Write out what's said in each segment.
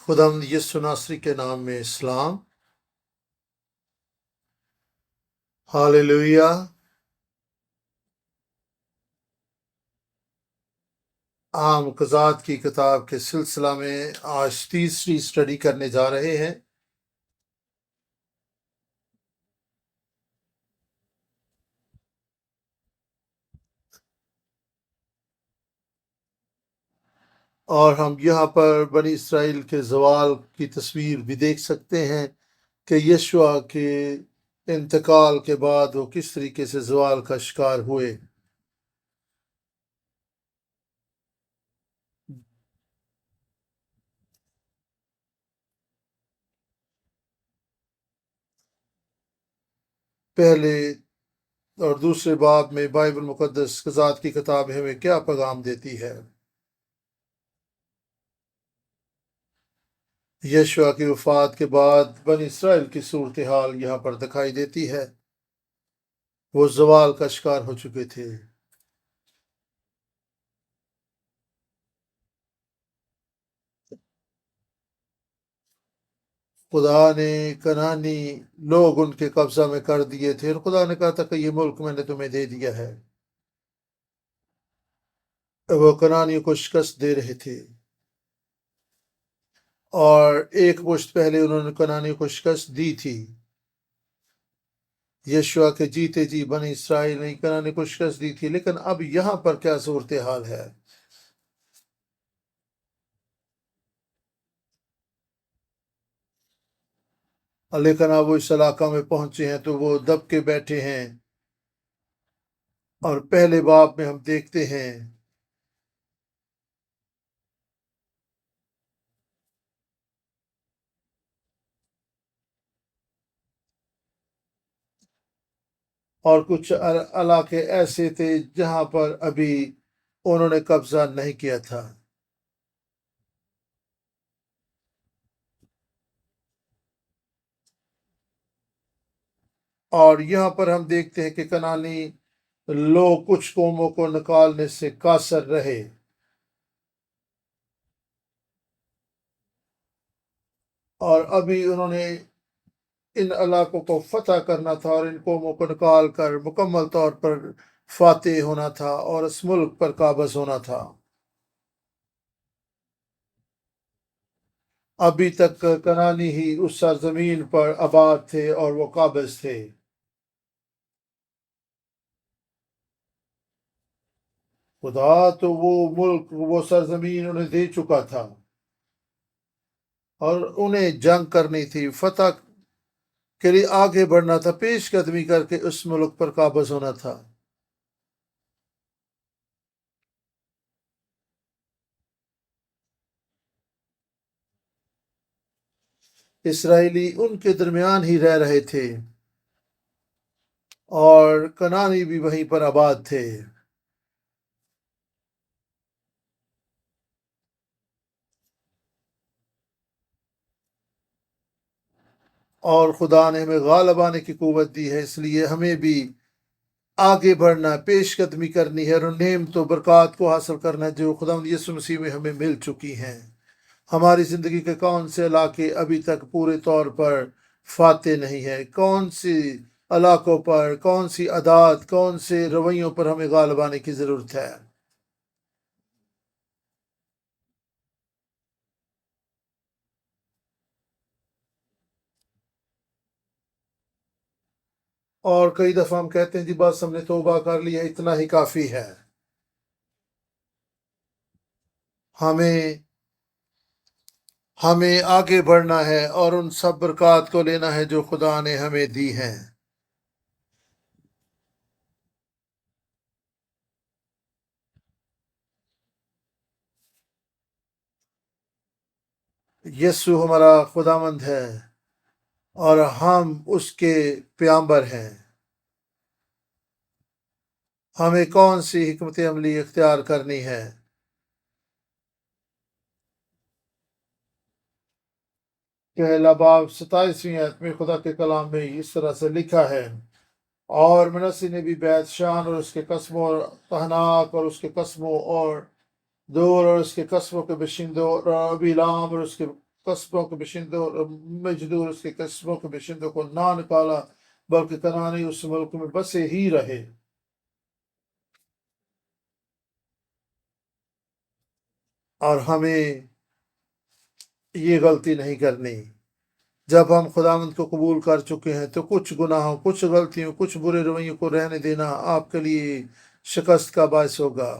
خداوند یسوع ناصری کے نام میں اسلام۔ ہاللویہ۔ عام قضات کی کتاب کے سلسلہ میں آج تیسری اسٹڈی کرنے جا رہے ہیں۔ اور ہم یہاں پر بنی اسرائیل کے زوال کی تصویر بھی دیکھ سکتے ہیں کہ یشوع کے انتقال کے بعد وہ کس طریقے سے زوال کا شکار ہوئے۔ پہلے اور دوسرے باب میں بائبل مقدس قضات کی کتاب ہمیں کیا پیغام دیتی ہے؟ یشوع کی وفات کے بعد بنی اسرائیل کی صورتحال یہاں پر دکھائی دیتی ہے۔ وہ زوال کا شکار ہو چکے تھے۔ خدا نے کنعانی لوگ ان کے قبضہ میں کر دیے تھے، اور خدا نے کہا تھا کہ یہ ملک میں نے تمہیں دے دیا ہے۔ وہ کنعانیوں کو شکست دے رہے تھے، اور ایک مشت پہلے انہوں نے کنعانیوں کو شکست دی تھی۔ یشوع کے جیتے جی بنی اسرائیل نے کنعانیوں کو شکست دی تھی، لیکن اب یہاں پر کیا صورتحال ہے؟ لیکن اب وہ اس علاقہ میں پہنچے ہیں تو وہ دب کے بیٹھے ہیں، اور پہلے باب میں ہم دیکھتے ہیں اور کچھ علاقے ایسے تھے جہاں پر ابھی انہوں نے قبضہ نہیں کیا تھا۔ اور یہاں پر ہم دیکھتے ہیں کہ کنعانی لوگ کچھ قوموں کو نکالنے سے قاصر رہے، اور ابھی انہوں نے ان علاقوں کو فتح کرنا تھا اور ان قوموں کو نکال کر مکمل طور پر فاتح ہونا تھا اور اس ملک پر قابض ہونا تھا۔ ابھی تک کنعانی ہی اس سرزمین پر آباد تھے اور وہ قابض تھے۔ خدا تو وہ ملک، وہ سرزمین انہیں دے چکا تھا، اور انہیں جنگ کرنی تھی، فتح کے لیے آگے بڑھنا تھا، پیش قدمی کر کے اس ملک پر قابض ہونا تھا۔ اسرائیلی ان کے درمیان ہی رہ رہے تھے، اور کنعانی بھی وہیں پر آباد تھے۔ اور خدا نے ہمیں غالب آنے کی قوت دی ہے، اس لیے ہمیں بھی آگے بڑھنا، پیش قدمی کرنی ہے، اور نعمت و برکات کو حاصل کرنا ہے جو خدا یسوع مسیح میں ہمیں مل چکی ہیں۔ ہماری زندگی کے کون سے علاقے ابھی تک پورے طور پر فاتح نہیں ہے؟ کون سی علاقوں پر، کون سی عادات، کون سے رویوں پر ہمیں غالب آنے کی ضرورت ہے؟ اور کئی دفعہ ہم کہتے ہیں جی بس ہم نے توبہ کر لیا، اتنا ہی کافی ہے۔ ہمیں آگے بڑھنا ہے اور ان سب برکات کو لینا ہے جو خدا نے ہمیں دی ہیں۔ یسوع ہمارا خداوند ہے اور ہم اس کے پیامبر ہیں۔ ہمیں کون سی حکمت عملی اختیار کرنی ہے؟ پہلا باب 27ویں آیت میں خدا کے کلام میں اس طرح سے لکھا ہے، اور منسی نے بھی بیت شان اور اس کے قسموں، اور تہناک اور اس کے قسموں، اور دور اور اس کے قسموں کے بشندوں، اور ابیلام اور اس کے قصبوں کے باشندوں اور مزدور اس کے قصبوں کے باشندوں کو نہ نکالا، بلکہ کنعانی اس ملک میں بسے ہی رہے۔ اور ہمیں یہ غلطی نہیں کرنی۔ جب ہم خداوند کو قبول کر چکے ہیں تو کچھ گناہوں، کچھ غلطیوں، کچھ برے رویوں کو رہنے دینا آپ کے لیے شکست کا باعث ہوگا۔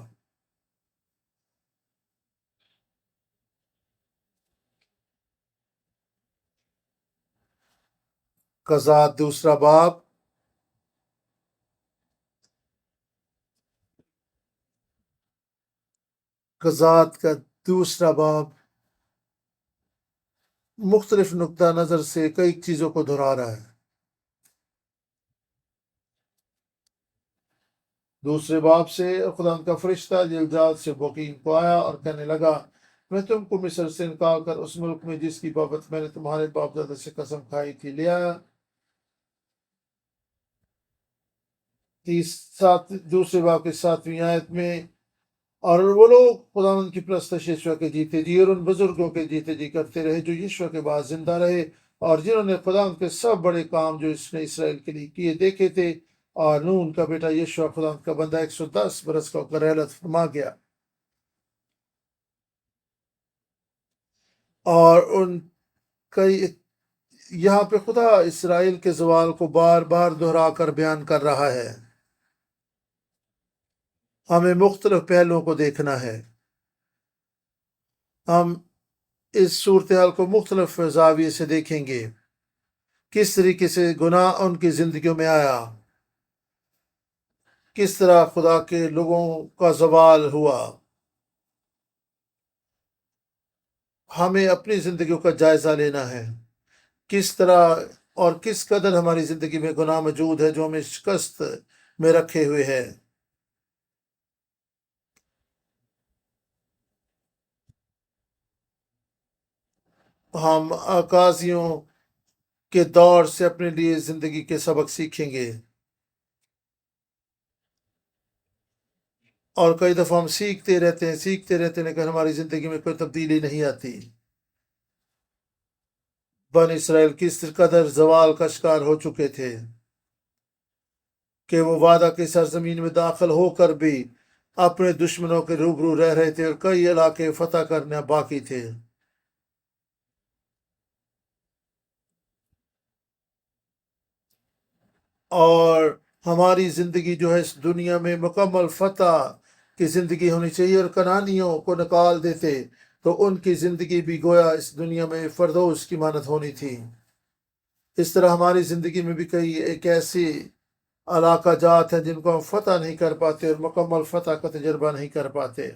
قضات دوسرا باب، قضات کا دوسرا باب مختلف نقطہ نظر سے کئی چیزوں کو دہرا رہا ہے۔ دوسرے باب سے خدا کا فرشتہ جلجال سے بوکیم کو آیا اور کہنے لگا، میں تم کو مصر سے نکال کر اس ملک میں جس کی بابت میں نے تمہارے باپ دادا سے قسم کھائی تھی لے آیا۔ دوسرے باب کی 7ویں آیت میں، اور وہ لوگ خداوند کی پرستش یشوع کے جیتے جی اور ان بزرگوں کے جیتے جی کرتے رہے جو یشوع کے بعد زندہ رہے، اور جنہوں نے خداوند کے سب بڑے کام جو اس نے اسرائیل کے لیے کیے دیکھے تھے۔ اور نون کا بیٹا یشوع خداوند کا بندہ 110 برس کا ہو کر رحلت فرما گیا۔ اور ان کئی یہاں پہ خدا اسرائیل کے زوال کو بار بار دہرا کر بیان کر رہا ہے۔ ہمیں مختلف پہلوؤں کو دیکھنا ہے۔ ہم اس صورتحال کو مختلف زاویے سے دیکھیں گے، کس طریقے سے گناہ ان کی زندگیوں میں آیا، کس طرح خدا کے لوگوں کا زوال ہوا۔ ہمیں اپنی زندگیوں کا جائزہ لینا ہے، کس طرح اور کس قدر ہماری زندگی میں گناہ موجود ہے جو ہمیں شکست میں رکھے ہوئے ہے۔ ہم اکاسیوں کے دور سے اپنے لیے زندگی کے سبق سیکھیں گے، اور کئی دفعہ ہم سیکھتے رہتے ہیں لیکن ہماری زندگی میں کوئی تبدیلی نہیں آتی۔ بن اسرائیل کس قدر زوال کا شکار ہو چکے تھے کہ وہ وعدہ کی سرزمین میں داخل ہو کر بھی اپنے دشمنوں کے روبرو رہ رہے تھے، اور کئی علاقے فتح کرنا باقی تھے۔ اور ہماری زندگی جو ہے اس دنیا میں مکمل فتح کی زندگی ہونی چاہیے، اور کنعانیوں کو نکال دیتے تو ان کی زندگی بھی گویا اس دنیا میں فردوس کی مانند ہونی تھی۔ اس طرح ہماری زندگی میں بھی کئی ایک ایسی علاقہ جات ہیں جن کو ہم فتح نہیں کر پاتے اور مکمل فتح کا تجربہ نہیں کر پاتے۔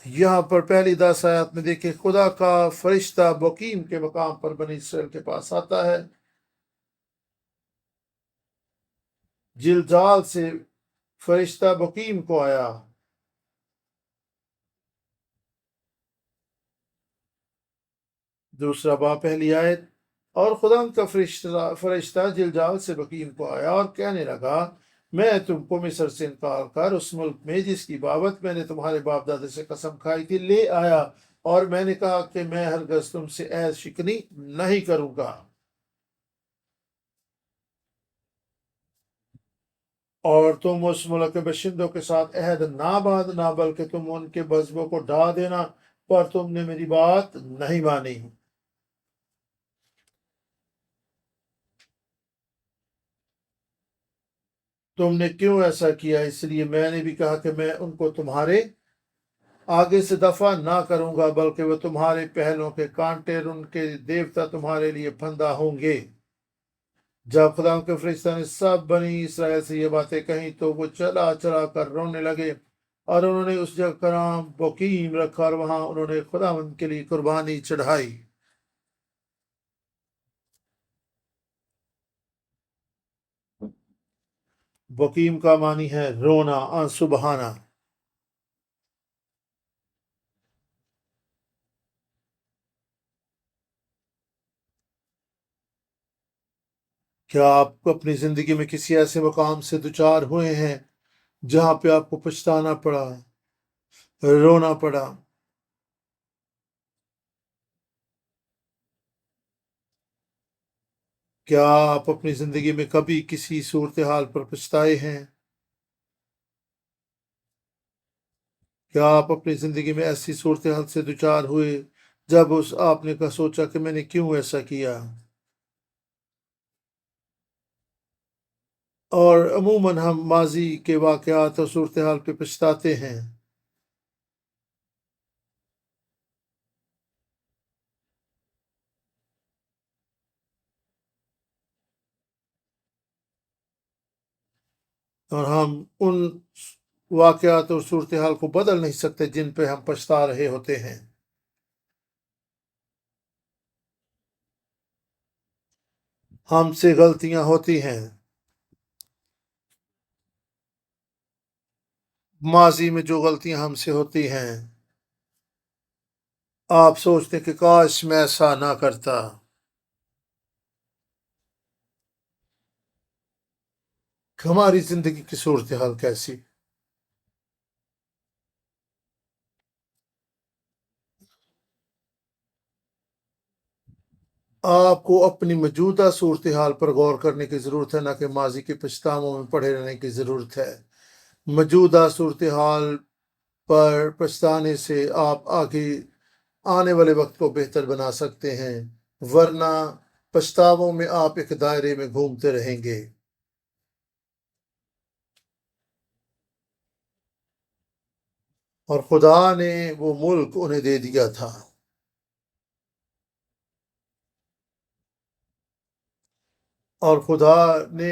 یہاں پر پہلی 10 آیات میں دیکھیں، خدا کا فرشتہ بوکیم کے مقام پر بنی اسرائیل کے پاس آتا ہے۔ جلجال سے فرشتہ بوکیم کو آیا۔ دوسرا باب پہلی آیت، اور خدا کا فرشتہ جلجال سے بوکیم کو آیا اور کہنے لگا، میں تم کو مصر سے نکال کر اس ملک میں جس کی بابت میں نے تمہارے باپ دادے سے قسم کھائی تھی لے آیا، اور میں نے کہا کہ میں ہرگز تم سے عہد شکنی نہیں کروں گا، اور تم اس ملک کے باشندوں کے ساتھ عہد نہ باندھنا، بلکہ تم ان کے مذہبوں کو ڈھا دینا، پر تم نے میری بات نہیں مانی۔ تم نے کیوں ایسا کیا؟ اس لیے میں نے بھی کہا کہ میں ان کو تمہارے آگے سے دفع نہ کروں گا، بلکہ وہ تمہارے پہلوں کے کانٹے اور ان کے دیوتا تمہارے لیے پھندا ہوں گے۔ جب خدا کے فرشتہ نے سب بنی اسرائیل سے یہ باتیں کہیں تو وہ چلا چلا کر رونے لگے، اور انہوں نے اس جگہ کا نام بوکیم رکھا، اور وہاں انہوں نے خدا کے لیے قربانی چڑھائی۔ بوکیم کا معنی ہے رونا، آنسو بہانا۔ کیا آپ اپنی زندگی میں کسی ایسے مقام سے دوچار ہوئے ہیں جہاں پہ آپ کو پچھتانا پڑا، رونا پڑا؟ کیا آپ اپنی زندگی میں کبھی کسی صورتحال پر پچھتائے ہیں؟ کیا آپ اپنی زندگی میں ایسی صورتحال سے دوچار ہوئے جب آپ نے سوچا کہ میں نے کیوں ایسا کیا؟ اور عموماً ہم ماضی کے واقعات اور صورتحال پہ پچھتاتے ہیں، اور ہم ان واقعات اور صورتحال کو بدل نہیں سکتے جن پہ ہم پچھتا رہے ہوتے ہیں۔ ہم سے غلطیاں ہوتی ہیں، ماضی میں جو غلطیاں ہم سے ہوتی ہیں آپ سوچتے کہ کاش میں ایسا نہ کرتا۔ ہماری زندگی کی صورتحال کیسی؟ آپ کو اپنی موجودہ صورتحال پر غور کرنے کی ضرورت ہے، نہ کہ ماضی کے پچھتاووں میں پڑے رہنے کی ضرورت ہے۔ موجودہ صورتحال پر پچھتانے سے آپ آگے آنے والے وقت کو بہتر بنا سکتے ہیں، ورنہ پچھتاووں میں آپ ایک دائرے میں گھومتے رہیں گے۔ اور خدا نے وہ ملک انہیں دے دیا تھا، اور خدا نے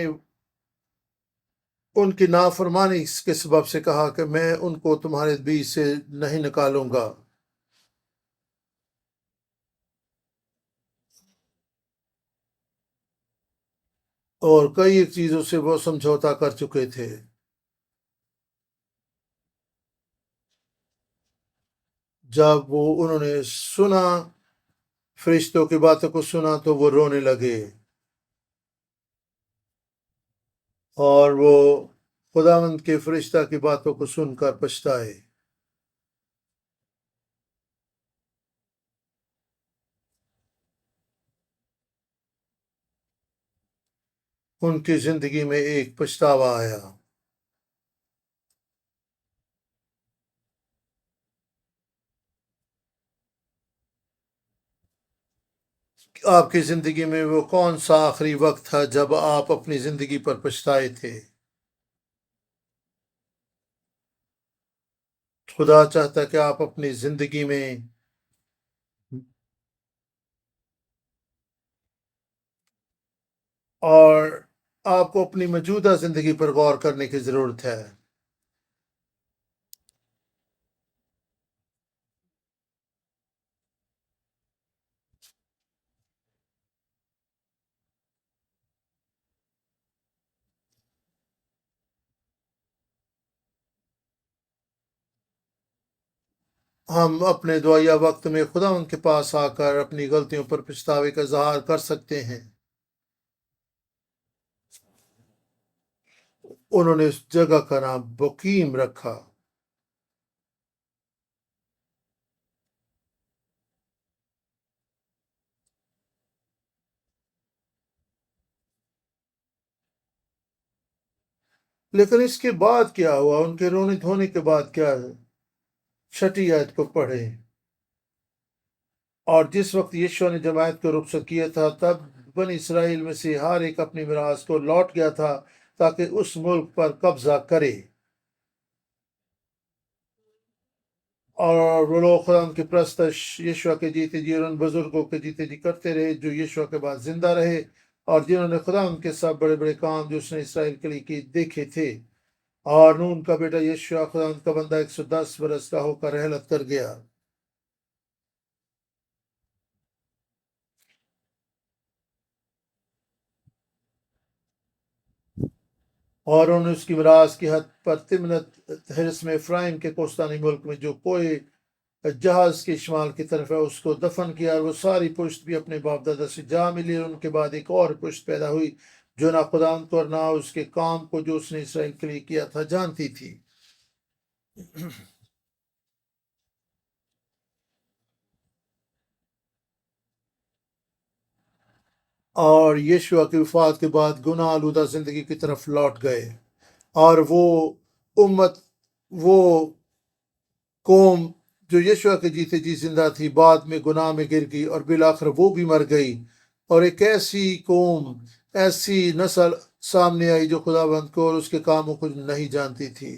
ان کی نافرمانی کے سبب سے کہا کہ میں ان کو تمہارے بیچ سے نہیں نکالوں گا، اور کئی چیزوں سے وہ سمجھوتا کر چکے تھے۔ جب انہوں نے سنا، فرشتوں کی باتوں کو سنا، تو وہ رونے لگے، اور وہ خداوند کے فرشتہ کی باتوں کو سن کر پچھتائے۔ ان کی زندگی میں ایک پچھتاوا آیا۔ آپ کی زندگی میں وہ کون سا آخری وقت تھا جب آپ اپنی زندگی پر پچھتائے تھے؟ خدا چاہتا ہے کہ آپ اپنی زندگی میں اور آپ کو اپنی موجودہ زندگی پر غور کرنے کی ضرورت ہے۔ ہم اپنے دعائیہ وقت میں خدا ان کے پاس آ کر اپنی غلطیوں پر پچھتاوے کا اظہار کر سکتے ہیں۔ انہوں نے اس جگہ کا نام بقیم رکھا۔ لیکن اس کے بعد کیا ہوا؟ ان کے رونے دھونے کے بعد کیا ہے؟ 6 آیت کو پڑھیں۔ اور جس وقت یشوع نے جماعت کو رخصت کیا تھا، تب بنی اسرائیل میں سے ہر ایک اپنی میراث کو لوٹ گیا تھا تاکہ اس ملک پر قبضہ کرے۔ اور وہ لوگ خدا ان کی پرستش یشوع کے جیتے جی اور ان بزرگوں کے جیتے جی کرتے رہے جو یشوع کے بعد زندہ رہے، اور جنہوں نے خدا ان کے سب بڑے بڑے کام جو اس نے اسرائیل کے لیے کی دیکھے تھے۔ اور نون کا بیٹا یشوع خدا ان کا بندہ 110 برس کا ہو کر رحلت کر گیا، اور انہوں نے اس کی میراث کی حد پر تمنت حرس میں افرائیم کے کوستانی ملک میں جو کوئی جہاز کے شمال کی طرف ہے اس کو دفن کیا، اور وہ ساری پشت بھی اپنے باپ دادا سے جا ملی، اور ان کے بعد ایک اور پشت پیدا ہوئی جو نہ خدا کو اور نہ اس کے کام کو جو اس نے اسرائیل کے لیے کیا تھا جانتی تھی۔ اور یشوع کی وفات کے بعد گناہ آلودہ زندگی کی طرف لوٹ گئے، اور وہ امت، وہ قوم جو یشوع کے جیتے جی زندہ تھی، بعد میں گناہ میں گر گئی اور بالآخر وہ بھی مر گئی، اور ایک ایسی قوم، ایسی نسل سامنے آئی جو خداوند کو اور اس کے کاموں کو نہیں جانتی تھی۔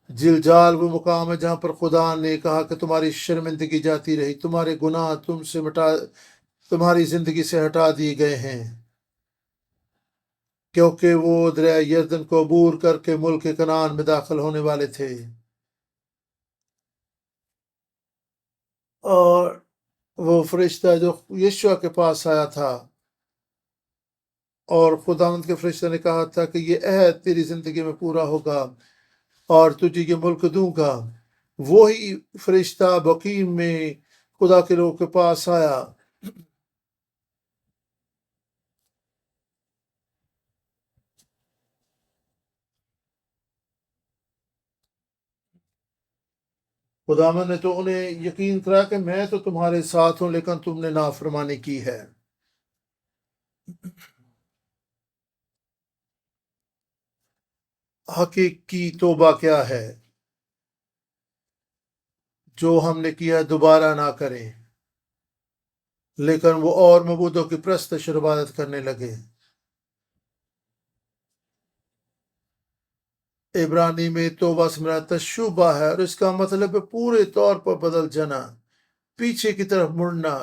جلجال وہ مقام ہے جہاں پر خدا نے کہا کہ تمہاری شرمندگی جاتی رہی، تمہارے گناہ تمہاری زندگی سے ہٹا دیے گئے ہیں، کیونکہ وہ دریا یردن کو عبور کر کے ملک کنعان میں داخل ہونے والے تھے۔ اور وہ فرشتہ جو یشوع کے پاس آیا تھا، اور خداوند کے فرشتہ نے کہا تھا کہ یہ عہد تیری زندگی میں پورا ہوگا اور تجھے یہ ملک دوں گا، وہی فرشتہ بقیم میں خدا کے لوگوں کے پاس آیا۔ خداوند نے تو انہیں یقین کرا کہ میں تو تمہارے ساتھ ہوں، لیکن تم نے نافرمانی کی ہے۔ حقیقی توبہ کیا ہے؟ جو ہم نے کیا دوبارہ نہ کریں، لیکن وہ اور معبودوں کی پرستش اور عبادت کرنے لگے۔ عبرانی میں توبہ سے مراد تشوبہ ہے، اور اس کا مطلب ہے پورے طور پر بدل جانا، پیچھے کی طرف مڑنا،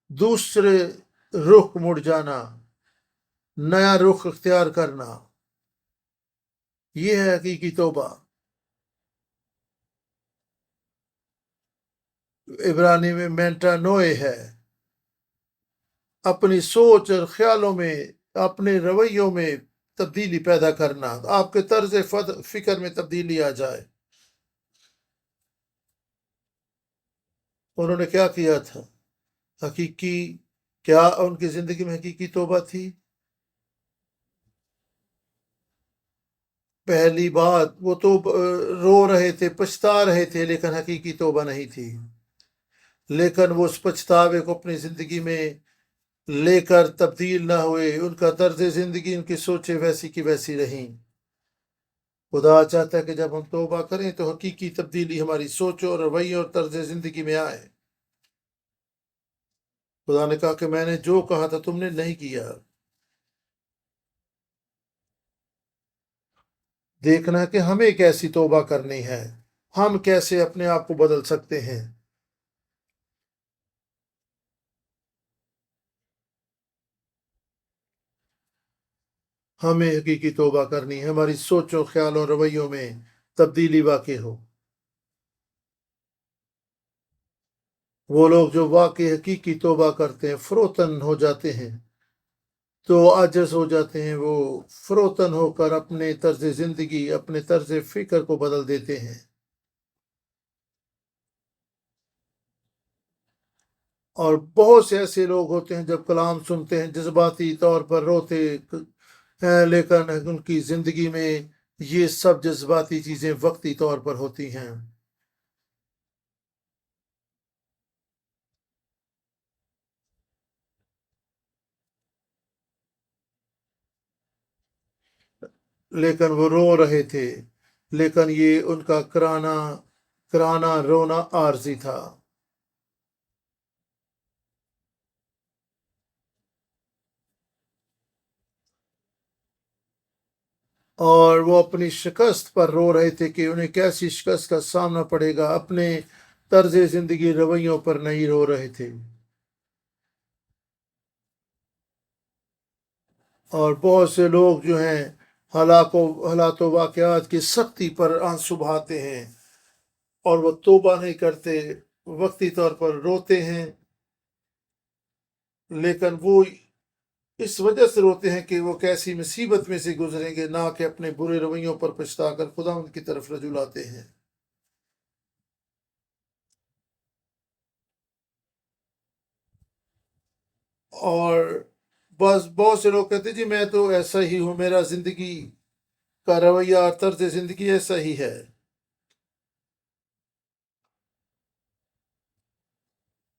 دوسرے رخ مڑ جانا، نیا رخ اختیار کرنا، یہ ہے حقیقی توبہ۔ عبرانی میں مینٹا نوئے ہے، اپنی سوچ اور خیالوں میں، اپنے رویوں میں تبدیلی پیدا کرنا، آپ کے طرز فکر میں تبدیلی آ جائے۔ انہوں نے کیا کیا تھا؟ حقیقی، کیا ان کی زندگی میں حقیقی توبہ تھی؟ پہلی بات، وہ تو رو رہے تھے، پچھتا رہے تھے، لیکن حقیقی توبہ نہیں تھی۔ لیکن وہ اس پچھتاوے کو اپنی زندگی میں لے کر تبدیل نہ ہوئے، ان کا طرز زندگی، ان کی سوچیں ویسی کی ویسی رہیں۔ خدا چاہتا ہے کہ جب ہم توبہ کریں تو حقیقی تبدیلی ہماری سوچوں اور رویوں اور طرز زندگی میں آئے۔ خدا نے کہا کہ میں نے جو کہا تھا تم نے نہیں کیا۔ دیکھنا کہ ہمیں کیسی توبہ کرنی ہے، ہم کیسے اپنے آپ کو بدل سکتے ہیں۔ ہمیں حقیقی توبہ کرنی ہے، ہماری سوچوں، خیالوں، رویوں میں تبدیلی واقع ہو۔ وہ لوگ جو واقعی حقیقی توبہ کرتے ہیں فروتن ہو جاتے ہیں، تو عاجز ہو جاتے ہیں، وہ فروتن ہو کر اپنے طرز زندگی، اپنے طرز فکر کو بدل دیتے ہیں۔ اور بہت سے ایسے لوگ ہوتے ہیں جب کلام سنتے ہیں جذباتی طور پر روتے ہیں، لیکن ان کی زندگی میں یہ سب جذباتی چیزیں وقتی طور پر ہوتی ہیں۔ لیکن وہ رو رہے تھے، لیکن یہ ان کا کرانا رونا عارضی تھا۔ اور وہ اپنی شکست پر رو رہے تھے کہ انہیں کیسی شکست کا سامنا پڑے گا، اپنے طرز زندگی رویوں پر نہیں رو رہے تھے۔ اور بہت سے لوگ جو ہیں حالات و واقعات کی سختی پر آنسو بہاتے ہیں، اور وہ توبہ نہیں کرتے، وقتی طور پر روتے ہیں، لیکن وہ اس وجہ سے روتے ہیں کہ وہ کیسی مصیبت میں سے گزریں گے، نہ کہ اپنے برے رویوں پر پچھتا کر خدا ان کی طرف رجوع لاتے ہیں۔ اور بس بہت سے لوگ کہتے ہیں جی میں تو ایسا ہی ہوں، میرا زندگی کا رویہ اور طرز زندگی ایسا ہی ہے.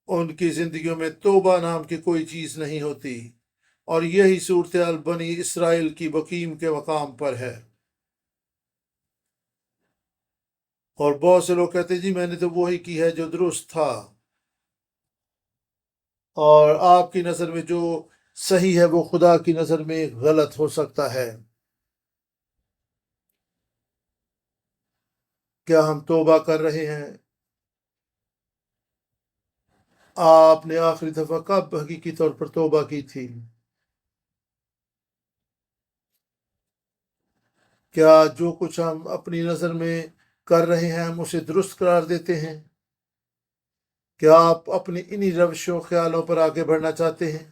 ان کی زندگیوں میں توبہ نام کی کوئی چیز نہیں ہوتی، اور یہی صورتحال بنی اسرائیل کی بقیم کے مقام پر ہے. اور بہت سے لوگ کہتے ہیں جی میں نے تو وہی کی ہے جو درست تھا، اور آپ کی نظر میں جو صحیح ہے وہ خدا کی نظر میں غلط ہو سکتا ہے. کیا ہم توبہ کر رہے ہیں؟ آپ نے آخری دفعہ کب حقیقی طور پر توبہ کی تھی؟ کیا جو کچھ ہم اپنی نظر میں کر رہے ہیں ہم اسے درست قرار دیتے ہیں؟ کیا آپ اپنی انہی روشوں خیالوں پر آگے بڑھنا چاہتے ہیں؟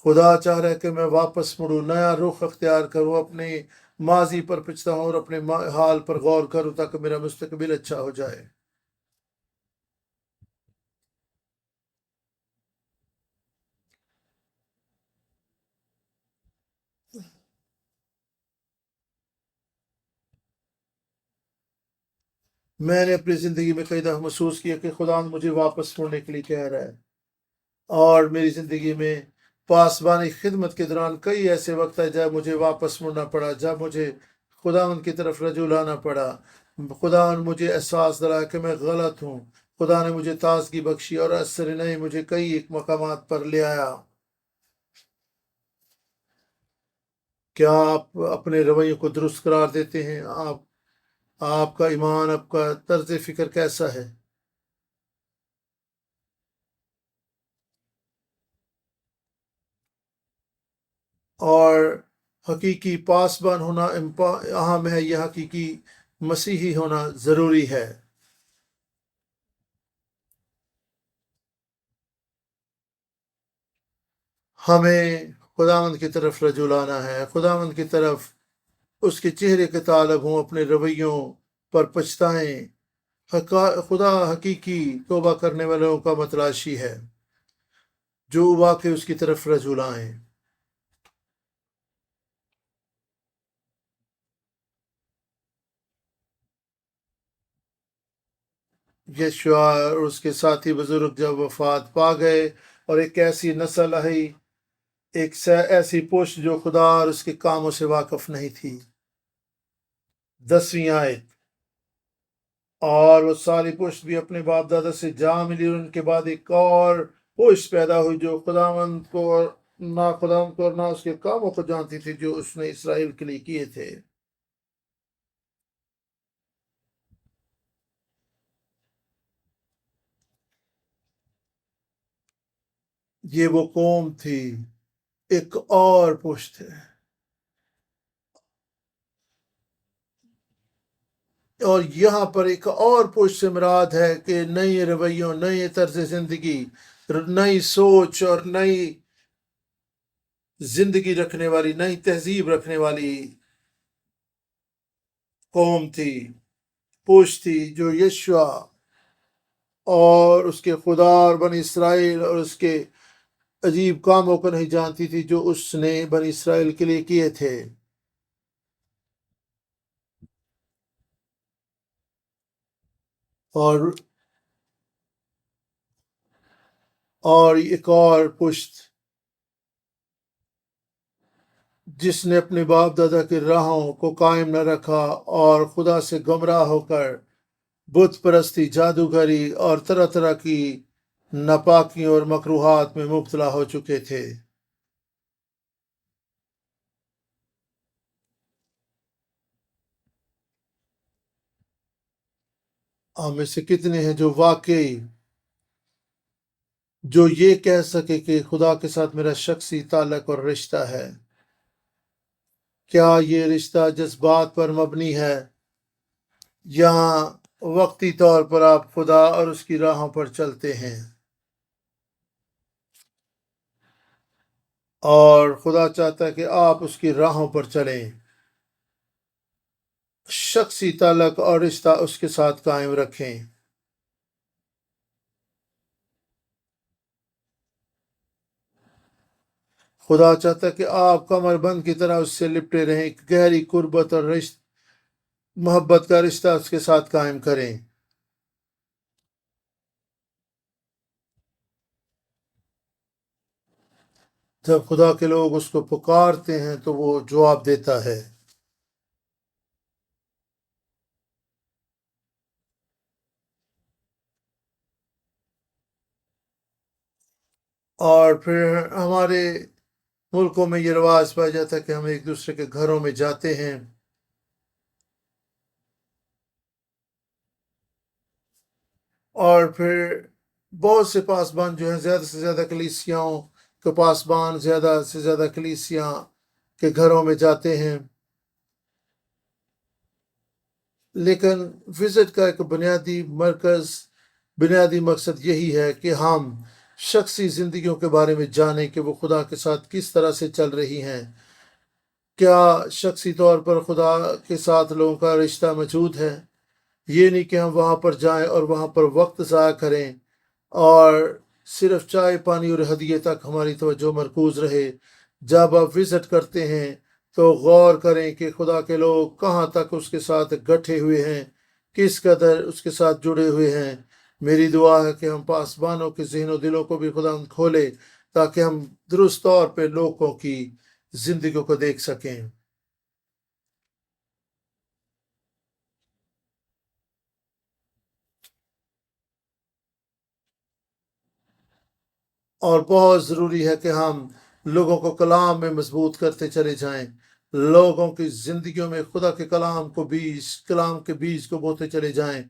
خدا چاہ رہا ہے کہ میں واپس مڑوں، نیا رخ اختیار کروں، اپنے ماضی پر پچھتاؤں اور اپنے حال پر غور کروں تاکہ میرا مستقبل اچھا ہو جائے. میں نے اپنی زندگی میں کئی دفعہ محسوس کیا کہ خدا مجھے واپس مڑنے کے لیے کہہ رہا ہے، اور میری زندگی میں پاسبانی خدمت کے دوران کئی ایسے وقت ہے جب مجھے واپس مڑنا پڑا، جب مجھے خداوند کی طرف رجوع لانا پڑا. خداوند مجھے احساس دلایا کہ میں غلط ہوں. خدا نے مجھے تازگی بخشی اور اثر نہیں مجھے کئی ایک مقامات پر لے آیا. کیا آپ اپنے رویوں کو درست قرار دیتے ہیں؟ آپ کا ایمان، آپ کا طرز فکر کیسا ہے؟ اور حقیقی پاسبان ہونا اہم ہے، یہ حقیقی مسیحی ہونا ضروری ہے. ہمیں خداوند کی طرف رجوع لانا ہے، خداوند کی طرف اس کے چہرے کے طالب ہوں، اپنے رویوں پر پچھتائیں. خدا حقیقی توبہ کرنے والوں کا متلاشی ہے جو واقعی اس کی طرف رجوع لائیں. یشوع اور اس کے ساتھی بزرگ جب وفات پا گئے اور ایک ایسی نسل آئی، ایک ایسی پشت جو خدا اور اس کے کاموں سے واقف نہیں تھی. 10ویں آیت. اور وہ ساری پشت بھی اپنے باپ دادا سے جا ملی، اور ان کے بعد ایک اور پشت پیدا ہوئی جو خداوند کو اور نہ خداوند کو اور نہ اس کے کاموں کو جانتی تھی جو اس نے اسرائیل کے لیے کیے تھے. یہ وہ قوم تھی، ایک اور پشت ہے. اور یہاں پر ایک اور پشت سے مراد ہے کہ نئی رویوں، نئی طرز زندگی، نئی سوچ اور نئی زندگی رکھنے والی، نئی تہذیب رکھنے والی قوم تھی، پشت تھی جو یشوع اور اس کے خدا اور بنی اسرائیل اور اس کے عجیب کاموں کو نہیں جانتی تھی جو اس نے بنی اسرائیل کے لیے کیے تھے. اور ایک اور پشت جس نے اپنے باپ دادا کے راہوں کو قائم نہ رکھا اور خدا سے گمراہ ہو کر بت پرستی، جادوگری اور طرح طرح کی ناپاکیوں اور مکروہات میں مبتلا ہو چکے تھے. ہم میں سے کتنے ہیں جو واقعی جو یہ کہہ سکے کہ خدا کے ساتھ میرا شخصی تعلق اور رشتہ ہے؟ کیا یہ رشتہ جذبات پر مبنی ہے، یا وقتی طور پر آپ خدا اور اس کی راہوں پر چلتے ہیں؟ اور خدا چاہتا ہے کہ آپ اس کی راہوں پر چلیں، شخصی تعلق اور رشتہ اس کے ساتھ قائم رکھیں. خدا چاہتا ہے کہ آپ کمر بند کی طرح اس سے لپٹے رہیں، ایک گہری قربت اور محبت کا رشتہ اس کے ساتھ قائم کریں۔ جب خدا کے لوگ اس کو پکارتے ہیں تو وہ جواب دیتا ہے۔ اور پھر ہمارے ملکوں میں یہ رواج پایا جاتا ہے کہ ہم ایک دوسرے کے گھروں میں جاتے ہیں اور پھر بہت سے پاسبان جو ہیں زیادہ سے زیادہ کلیسیاؤں کے پاسبان زیادہ سے زیادہ کلیسیاں کے گھروں میں جاتے ہیں، لیکن وزٹ کا ایک بنیادی مقصد یہی ہے کہ ہم شخصی زندگیوں کے بارے میں جانیں کہ وہ خدا کے ساتھ کس طرح سے چل رہی ہیں، کیا شخصی طور پر خدا کے ساتھ لوگوں کا رشتہ موجود ہے۔ یہ نہیں کہ ہم وہاں پر جائیں اور وہاں پر وقت ضائع کریں اور صرف چائے پانی اور ہدیے تک ہماری توجہ مرکوز رہے۔ جب آپ وزٹ کرتے ہیں تو غور کریں کہ خدا کے لوگ کہاں تک اس کے ساتھ گٹھے ہوئے ہیں، کس قدر اس کے ساتھ جڑے ہوئے ہیں۔ میری دعا ہے کہ ہم پاسبانوں کے ذہن و دلوں کو بھی خدا کھولے تاکہ ہم درست طور پہ لوگوں کی زندگیوں کو دیکھ سکیں۔ اور بہت ضروری ہے کہ ہم لوگوں کو کلام میں مضبوط کرتے چلے جائیں، لوگوں کی زندگیوں میں خدا کے کلام کے بیج کو بوتے چلے جائیں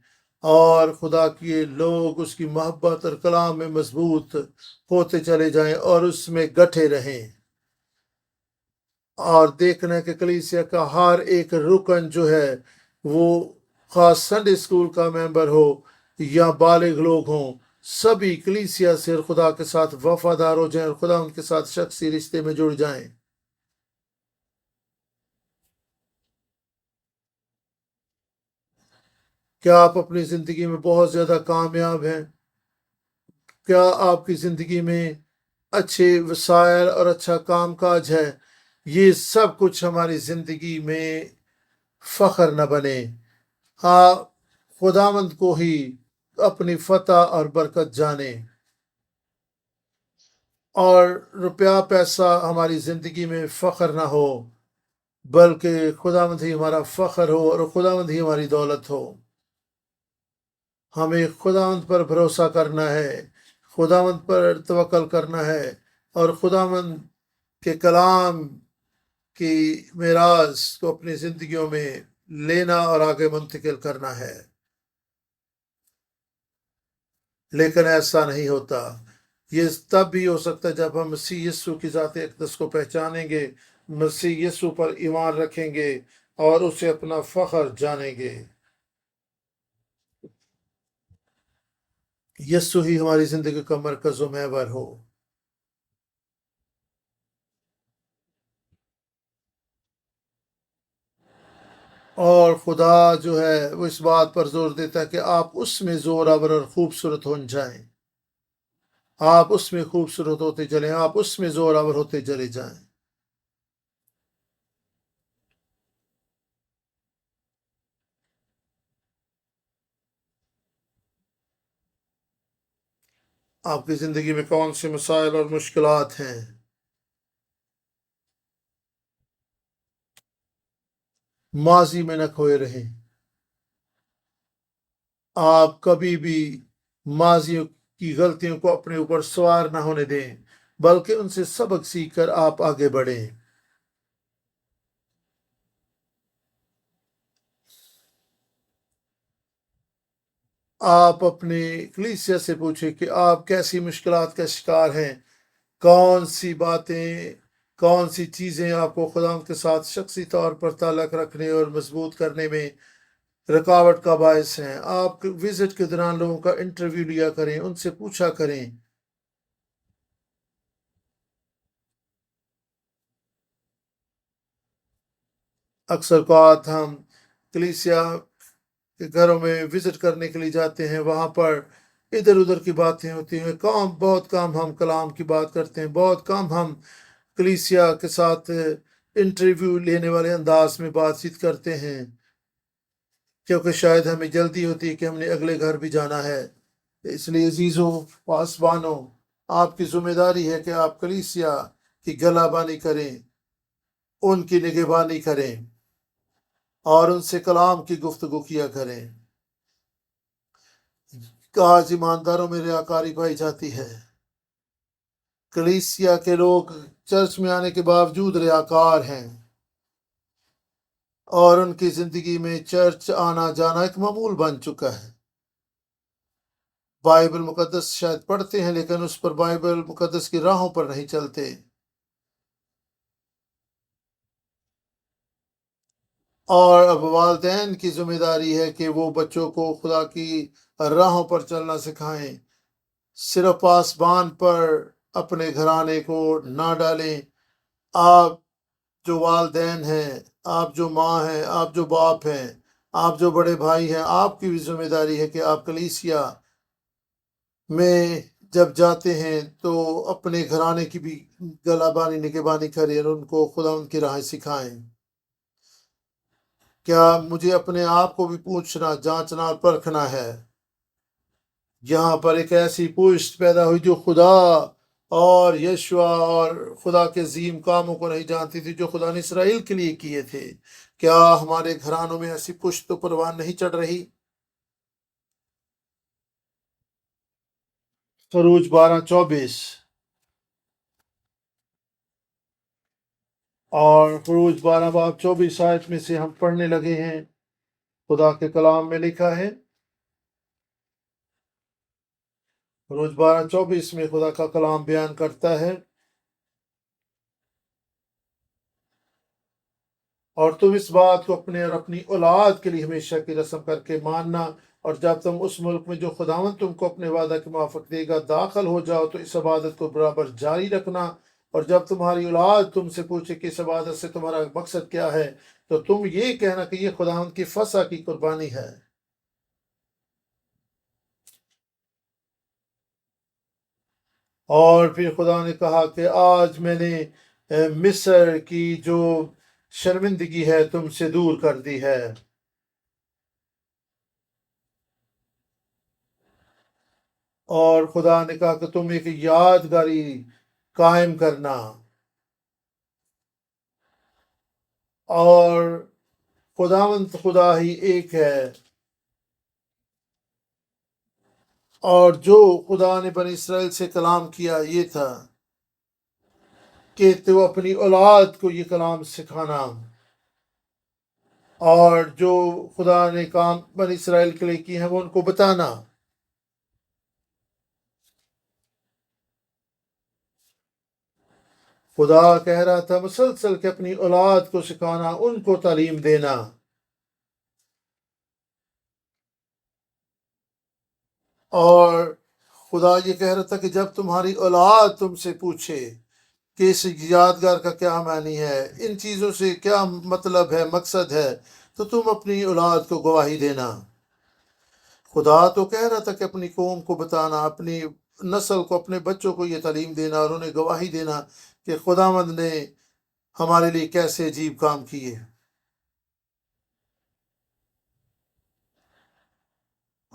اور خدا کے لوگ اس کی محبت اور کلام میں مضبوط ہوتے چلے جائیں اور اس میں گٹھے رہیں۔ اور دیکھنا ہے کہ کلیسیا کا ہر ایک رکن جو ہے وہ خاص سنڈے اسکول کا ممبر ہو یا بالغ لوگ ہوں، سبھی کلیسیا سے اور خدا کے ساتھ وفادار ہو جائیں اور خدا ان کے ساتھ شخصی رشتے میں جڑ جائیں۔ کیا آپ اپنی زندگی میں بہت زیادہ کامیاب ہیں؟ کیا آپ کی زندگی میں اچھے وسائل اور اچھا کام کاج ہے؟ یہ سب کچھ ہماری زندگی میں فخر نہ بنے۔ ہاں، خداوند کو ہی اپنی فتح اور برکت جانے اور روپیہ پیسہ ہماری زندگی میں فخر نہ ہو، بلکہ خداوند ہی ہمارا فخر ہو اور خداوند ہی ہماری دولت ہو۔ ہمیں خداوند پر بھروسہ کرنا ہے، خداوند پر توکل کرنا ہے اور خداوند کے کلام کی میراث کو اپنی زندگیوں میں لینا اور آگے منتقل کرنا ہے۔ لیکن ایسا نہیں ہوتا۔ یہ تب بھی ہو سکتا ہے جب ہم مسیح یسوع کی ذات اقدس کو پہچانیں گے، مسیح یسوع پر ایمان رکھیں گے اور اسے اپنا فخر جانیں گے۔ یسوع ہی ہماری زندگی کا مرکز و محور ہو۔ اور خدا جو ہے وہ اس بات پر زور دیتا ہے کہ آپ اس میں زور آور اور خوبصورت ہو جائیں، آپ اس میں خوبصورت ہوتے چلیں، آپ اس میں زور آور ہوتے چلے جائیں۔ آپ کی زندگی میں کون سے مسائل اور مشکلات ہیں؟ ماضی میں نہ کھوئے رہیں۔ آپ کبھی بھی ماضی کی غلطیوں کو اپنے اوپر سوار نہ ہونے دیں، بلکہ ان سے سبق سیکھ کر آپ آگے بڑھیں۔ آپ اپنے کلیسیا سے پوچھیں کہ آپ کیسی مشکلات کا شکار ہیں، کون سی باتیں، کون سی چیزیں آپ کو خدا کے ساتھ شخصی طور پر تعلق رکھنے اور مضبوط کرنے میں رکاوٹ کا باعث ہیں۔ آپ وزٹ کے دوران لوگوں کا انٹرویو لیا کریں، ان سے پوچھا کریں۔ اکثر اوقات ہم کلیسیا کے گھروں میں وزٹ کرنے کے لیے جاتے ہیں، وہاں پر ادھر ادھر کی باتیں ہوتی ہیں، بہت کم ہم کلام کی بات کرتے ہیں، بہت کم ہم کلیسیا کے ساتھ انٹرویو لینے والے انداز میں بات چیت کرتے ہیں، کیونکہ شاید ہمیں جلدی ہوتی ہے کہ ہم نے اگلے گھر بھی جانا ہے۔ اس لیے عزیزوں، پاسبانوں، آپ کی ذمہ داری ہے کہ آپ کلیسیا کی گلہ بانی کریں، ان کی نگہبانی کریں اور ان سے کلام کی گفتگو کیا کریں۔ آج ایمانداروں میں ریاکاری پائی جاتی ہے۔ کلیسیا کے لوگ چرچ میں آنے کے باوجود ریاکار ہیں، اور ان کی زندگی میں چرچ آنا جانا ایک معمول بن چکا ہے۔ بائبل مقدس شاید پڑھتے ہیں، لیکن اس پر بائبل مقدس کی راہوں پر نہیں چلتے۔ اور اب والدین کی ذمہ داری ہے کہ وہ بچوں کو خدا کی راہوں پر چلنا سکھائیں، صرف پاسبان پر اپنے گھرانے کو نہ ڈالیں۔ آپ جو والدین ہیں، آپ جو ماں ہیں، آپ جو باپ ہیں، آپ جو بڑے بھائی ہیں، آپ کی بھی ذمہ داری ہے کہ آپ کلیسیا میں جب جاتے ہیں تو اپنے گھرانے کی بھی گلہ بانی نگہبانی کریں اور ان کو خدا ان کی راہیں سکھائیں۔ کیا مجھے اپنے آپ کو بھی پوچھنا، جانچنا اور پرکھنا ہے؟ یہاں پر ایک ایسی پشت پیدا ہوئی جو خدا اور یشوع اور خدا کے عظیم کاموں کو نہیں جانتی تھی جو خدا نے اسرائیل کے لیے کیے تھے۔ کیا ہمارے گھرانوں میں ایسی پشت تو پروان نہیں چڑھ رہی؟ خروج 12:24 اور خروج 12:24 آیت میں سے ہم پڑھنے لگے ہیں۔ خدا کے کلام میں لکھا ہے، خروج 12:24 میں خدا کا کلام بیان کرتا ہے، اور تم اس بات کو اپنے اور اپنی اولاد کے لیے ہمیشہ کی رسم کر کے ماننا، اور جب تم اس ملک میں جو خداوند تم کو اپنے وعدہ کے موافق دے گا داخل ہو جاؤ تو اس عبادت کو برابر جاری رکھنا، اور جب تمہاری اولاد تم سے پوچھے کہ اس عبادت سے تمہارا مقصد کیا ہے تو تم یہ کہنا کہ یہ خداوند کی فسح کی قربانی ہے۔ اور پھر خدا نے کہا کہ آج میں نے مصر کی جو شرمندگی ہے تم سے دور کر دی ہے، اور خدا نے کہا کہ تم ایک یادگاری قائم کرنا، اور خداوند خدا ہی ایک ہے۔ اور جو خدا نے بنی اسرائیل سے کلام کیا یہ تھا کہ تو اپنی اولاد کو یہ کلام سکھانا، اور جو خدا نے کام بنی اسرائیل کے لیے کی ہے وہ ان کو بتانا۔ خدا کہہ رہا تھا مسلسل کہ اپنی اولاد کو سکھانا، ان کو تعلیم دینا، اور خدا یہ کہہ رہا تھا کہ جب تمہاری اولاد تم سے پوچھے کہ اس یادگار کا کیا معنی ہے، ان چیزوں سے کیا مطلب ہے، مقصد ہے، تو تم اپنی اولاد کو گواہی دینا۔ خدا تو کہہ رہا تھا کہ اپنی قوم کو بتانا، اپنی نسل کو، اپنے بچوں کو یہ تعلیم دینا اور انہیں گواہی دینا کہ خداوند نے ہمارے لیے کیسے عجیب کام کیے،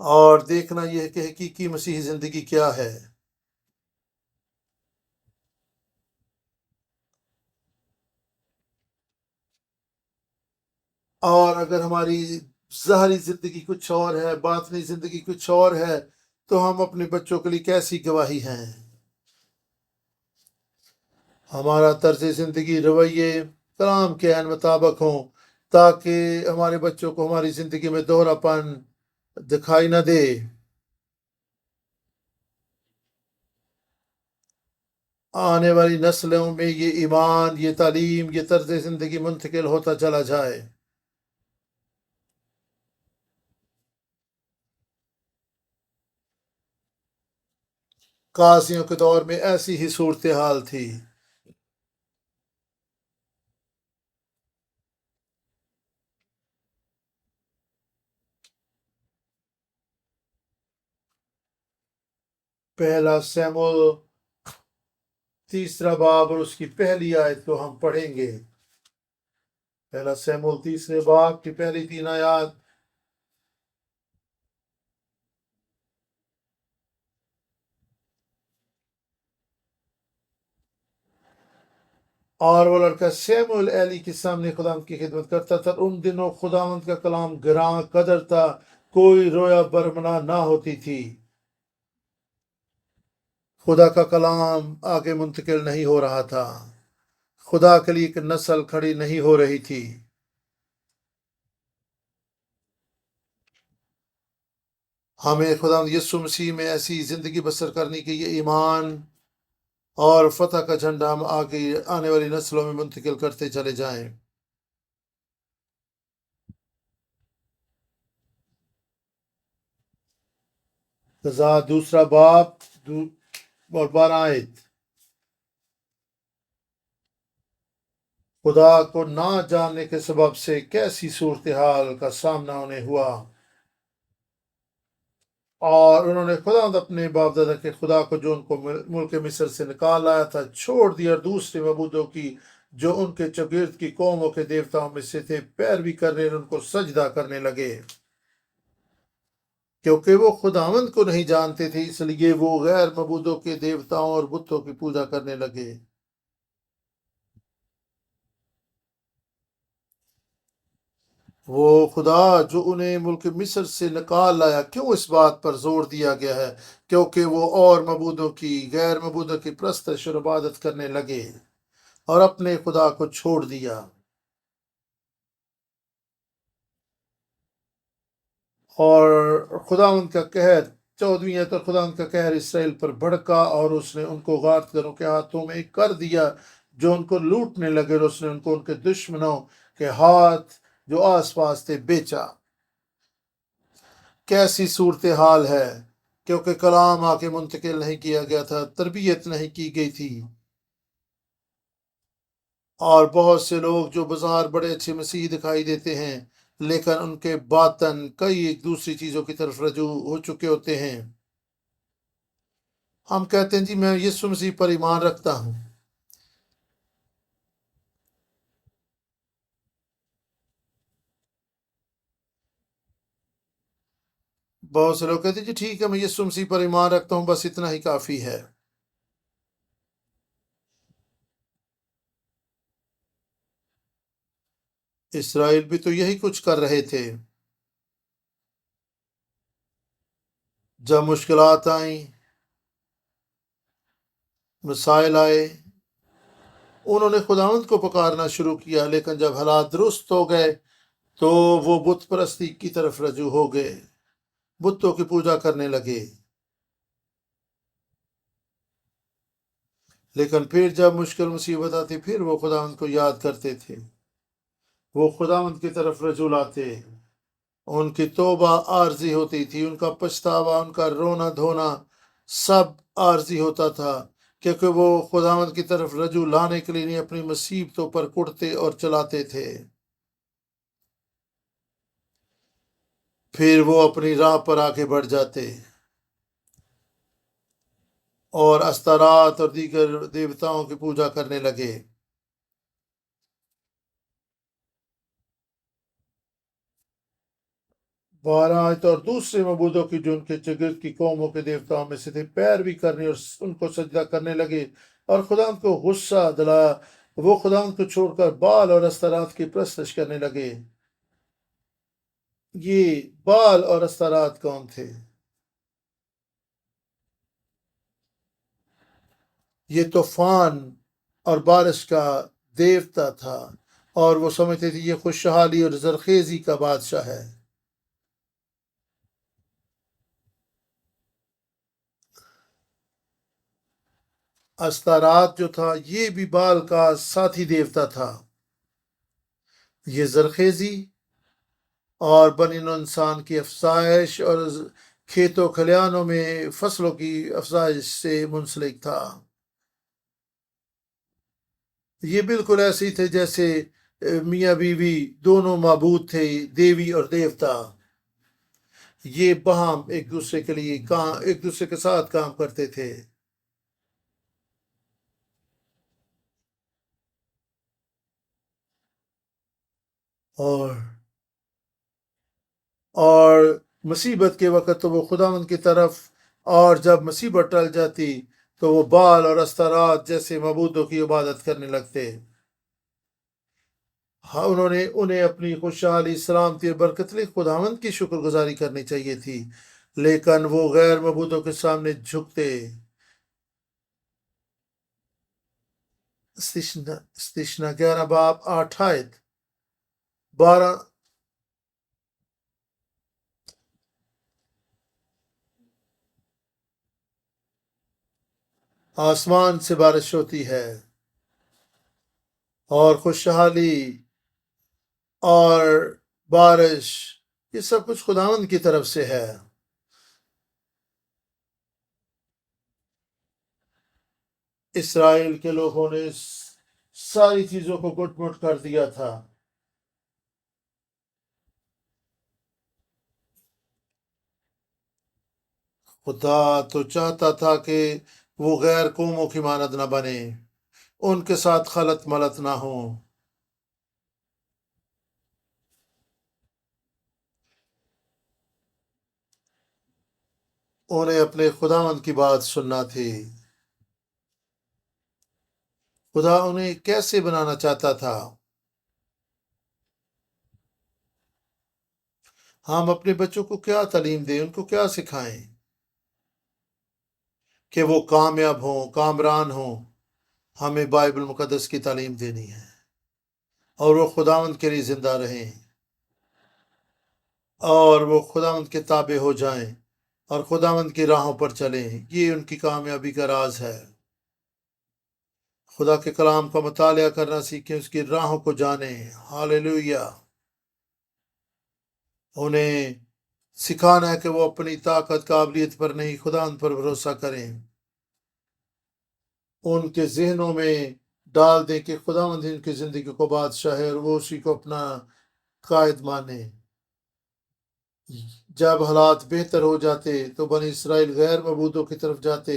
اور دیکھنا یہ ہے کہ حقیقی مسیحی زندگی کیا ہے۔ اور اگر ہماری ظاہری زندگی کچھ اور ہے، باطنی زندگی کچھ اور ہے، تو ہم اپنے بچوں کے لیے کیسی گواہی ہیں؟ ہمارا طرز زندگی، رویے کلام کے عین مطابق ہوں، تاکہ ہمارے بچوں کو ہماری زندگی میں دوہرا پن دکھائی نہ دے۔ آنے والی نسلوں میں یہ ایمان، یہ تعلیم، یہ طرز زندگی منتقل ہوتا چلا جائے۔ قاضیوں کے دور میں ایسی ہی صورتحال تھی۔ پہلا سیموئیل تیسرا باب اور اس کی پہلی آیت کو ہم پڑھیں گے. پہلا سیموئیل تیسرے باب کی پہلی 3 آیات. اور وہ لڑکا سیموئیل ایلی کے سامنے خداوند کی خدمت کرتا تھا. ان دنوں خداوند کا کلام گراں قدر تھا، کوئی رویا برمنا نہ ہوتی تھی. خدا کا کلام آگے منتقل نہیں ہو رہا تھا. خدا کے لیے ایک نسل کھڑی نہیں ہو رہی تھی. ہمیں خداوند یسوع مسیح میں ایسی زندگی بسر کرنی کہ یہ ایمان اور فتح کا جھنڈا ہم آگے آنے والی نسلوں میں منتقل کرتے چلے جائیں. قضاء دوسرا باب اور 12 آیت. خدا کو نہ جاننے کے سبب سے کیسی صورتحال کا سامنا انہیں ہوا، اور انہوں نے خدا اپنے باپ دادا کے خدا کو جو ان کو ملک مصر سے نکال لایا تھا چھوڑ دیا، اور دوسرے معبودوں کی جو ان کے چگرد کی قوموں کے دیوتاؤں میں سے تھے پیروی کرنے اور ان کو سجدہ کرنے لگے. کیونکہ وہ خداوند کو نہیں جانتے تھے اس لیے وہ غیر معبودوں کے دیوتاؤں اور بتوں کی پوجا کرنے لگے. وہ خدا جو انہیں ملک مصر سے نکال لایا، کیوں اس بات پر زور دیا گیا ہے؟ کیونکہ وہ اور معبودوں کی غیر معبودوں کی پرستش اور عبادت کرنے لگے اور اپنے خدا کو چھوڑ دیا. اور خدا ان کا قہر 14ویں آیت. اور خدا ان کا قہر اسرائیل پر بھڑکا اور اس نے ان کو غارت گروں کے ہاتھوں میں کر دیا جو ان کو لوٹنے لگے، اور اس نے ان کو ان کے دشمنوں کے ہاتھ جو آس پاس تھے بیچا. کیسی صورتحال ہے! کیونکہ کلام آ کے منتقل نہیں کیا گیا تھا، تربیت نہیں کی گئی تھی. اور بہت سے لوگ جو بظاہر بڑے اچھے مسیحی دکھائی دیتے ہیں لیکن ان کے باطن کئی ایک دوسری چیزوں کی طرف رجوع ہو چکے ہوتے ہیں. ہم کہتے ہیں جی میں یسوع مسیح پر ایمان رکھتا ہوں. بہت سے لوگ کہتے ہیں جی ٹھیک ہے میں یسوع مسیح پر ایمان رکھتا ہوں، بس اتنا ہی کافی ہے. اسرائیل بھی تو یہی کچھ کر رہے تھے. جب مشکلات آئیں، مسائل آئے، انہوں نے خداوند کو پکارنا شروع کیا، لیکن جب حالات درست ہو گئے تو وہ بت پرستی کی طرف رجوع ہو گئے، بتوں کی پوجا کرنے لگے. لیکن پھر جب مشکل مصیبت آتی پھر وہ خداوند کو یاد کرتے تھے، وہ خداوند کی طرف رجوع لاتے. ان کی توبہ عارضی ہوتی تھی، ان کا پچھتاوا، ان کا رونا دھونا سب عارضی ہوتا تھا، کیونکہ وہ خداوند کی طرف رجوع لانے کے لیے اپنی مصیبتوں پر کڑتے اور چلاتے تھے. پھر وہ اپنی راہ پر آگے بڑھ جاتے اور استارات اور دیگر دیوتاؤں کی پوجا کرنے لگے. 12 آیت. اور دوسرے معبودوں کی جو ان کے چگرد کی قوموں کے دیوتاؤں میں سے تھے پیروی کرنے اور ان کو سجدہ کرنے لگے، اور خداوند کو غصہ دلایا. وہ خداوند کو چھوڑ کر بال اور استارات کی پرستش کرنے لگے. یہ بال اور استارات کون تھے؟ یہ طوفان اور بارش کا دیوتا تھا، اور وہ سمجھتے تھے یہ خوشحالی اور زرخیزی کا بادشاہ ہے. استارات جو تھا یہ بھی بال کا ساتھی دیوتا تھا. یہ زرخیزی اور بنی نوع انسان کی افزائش اور کھیتوں کھلیانوں میں فصلوں کی افزائش سے منسلک تھا. یہ بالکل ایسے ہی تھے جیسے میاں بیوی دونوں معبود تھے، دیوی اور دیوتا. یہ باہم ایک دوسرے کے لیے ایک دوسرے کے ساتھ کام کرتے تھے. اور اور مصیبت کے وقت تو وہ خداوند کی طرف، اور جب مصیبت ٹل جاتی تو وہ بال اور استارات جیسے معبودوں کی عبادت کرنے لگتے۔ ہاں، انہیں اپنی خوشحالی، سلامتی اور برکت لیے خداوند کی شکر گزاری کرنی چاہیے تھی، لیکن وہ غیر معبودوں کے سامنے جھکتے۔ استثنا 11 باب 8 آیت 12۔ آسمان سے بارش ہوتی ہے اور خوشحالی اور بارش، یہ سب کچھ خداوند کی طرف سے ہے۔ اسرائیل کے لوگوں نے ساری چیزوں کو گٹ مٹ کر دیا تھا۔ خدا تو چاہتا تھا کہ وہ غیر قوموں کی مانند نہ بنے، ان کے ساتھ خلط ملط نہ ہوں۔ انہیں اپنے خداوند کی بات سننا تھی۔ خدا انہیں کیسے بنانا چاہتا تھا؟ ہم اپنے بچوں کو کیا تعلیم دیں، ان کو کیا سکھائیں کہ وہ کامیاب ہوں، کامران ہوں؟ ہمیں بائبل مقدس کی تعلیم دینی ہے، اور وہ خداوند کے لیے زندہ رہیں، اور وہ خداوند کے تابع ہو جائیں اور خداوند کی راہوں پر چلیں۔ یہ ان کی کامیابی کا راز ہے۔ خدا کے کلام کا مطالعہ کرنا سیکھیں، اس کی راہوں کو جانیں۔ ہاللیلویہ۔ انہیں سکھانا ہے کہ وہ اپنی طاقت، قابلیت پر نہیں، خداوند پر بھروسہ کریں۔ ان کے ذہنوں میں ڈال دیں کہ خداوند ان کی زندگی کو بادشاہ ہے، اور وہ اسی کو اپنا قائد مانے۔ جب حالات بہتر ہو جاتے تو بنی اسرائیل غیر معبودوں کی طرف جاتے،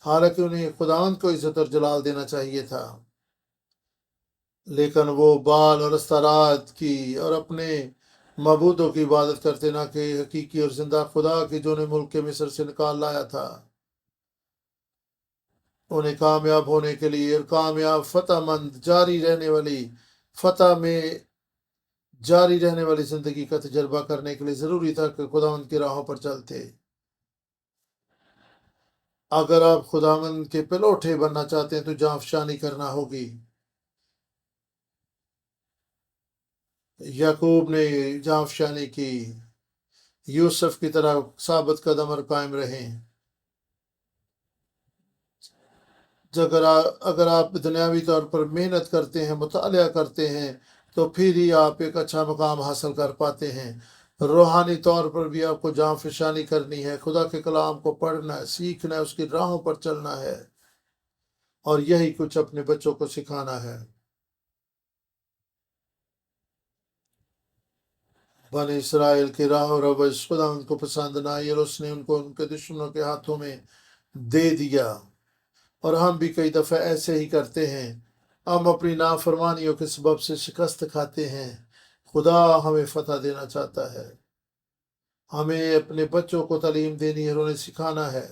حالانکہ انہیں خداوند کو عزت اور جلال دینا چاہیے تھا، لیکن وہ بال اور استارات کی اور اپنے معبودوں کی عبادت کرتے، نہ کہ حقیقی اور زندہ خدا کی جو انہیں ملک کے مصر سے نکال لایا تھا۔ انہیں کامیاب ہونے کے لیے اور کامیاب، فتح مند، فتح میں جاری رہنے والی زندگی کا تجربہ کرنے کے لیے ضروری تھا کہ خداوند کی راہوں پر چلتے۔ اگر آپ خداوند کے پلوٹے بننا چاہتے ہیں تو جاں افشانی کرنا ہوگی۔ یعقوب نے جاں افشانی کی، یوسف کی طرح ثابت قدم اور قائم رہیں۔ اگر آپ دنیاوی طور پر محنت کرتے ہیں، مطالعہ کرتے ہیں، تو پھر ہی آپ ایک اچھا مقام حاصل کر پاتے ہیں۔ روحانی طور پر بھی آپ کو جاں فشانی کرنی ہے، خدا کے کلام کو پڑھنا ہے، سیکھنا ہے، اس کی راہوں پر چلنا ہے، اور یہی کچھ اپنے بچوں کو سکھانا ہے۔ بنی اسرائیل کی راہ و روش خدا ان کو پسند نہ آئی، اور اس نے ان کو ان کے دشمنوں کے ہاتھوں میں دے دیا۔ اور ہم بھی کئی دفعہ ایسے ہی کرتے ہیں، ہم اپنی نافرمانیوں کے سبب سے شکست کھاتے ہیں۔ خدا ہمیں فتح دینا چاہتا ہے۔ ہمیں اپنے بچوں کو تعلیم دینی ہے اور انہیں سکھانا ہے۔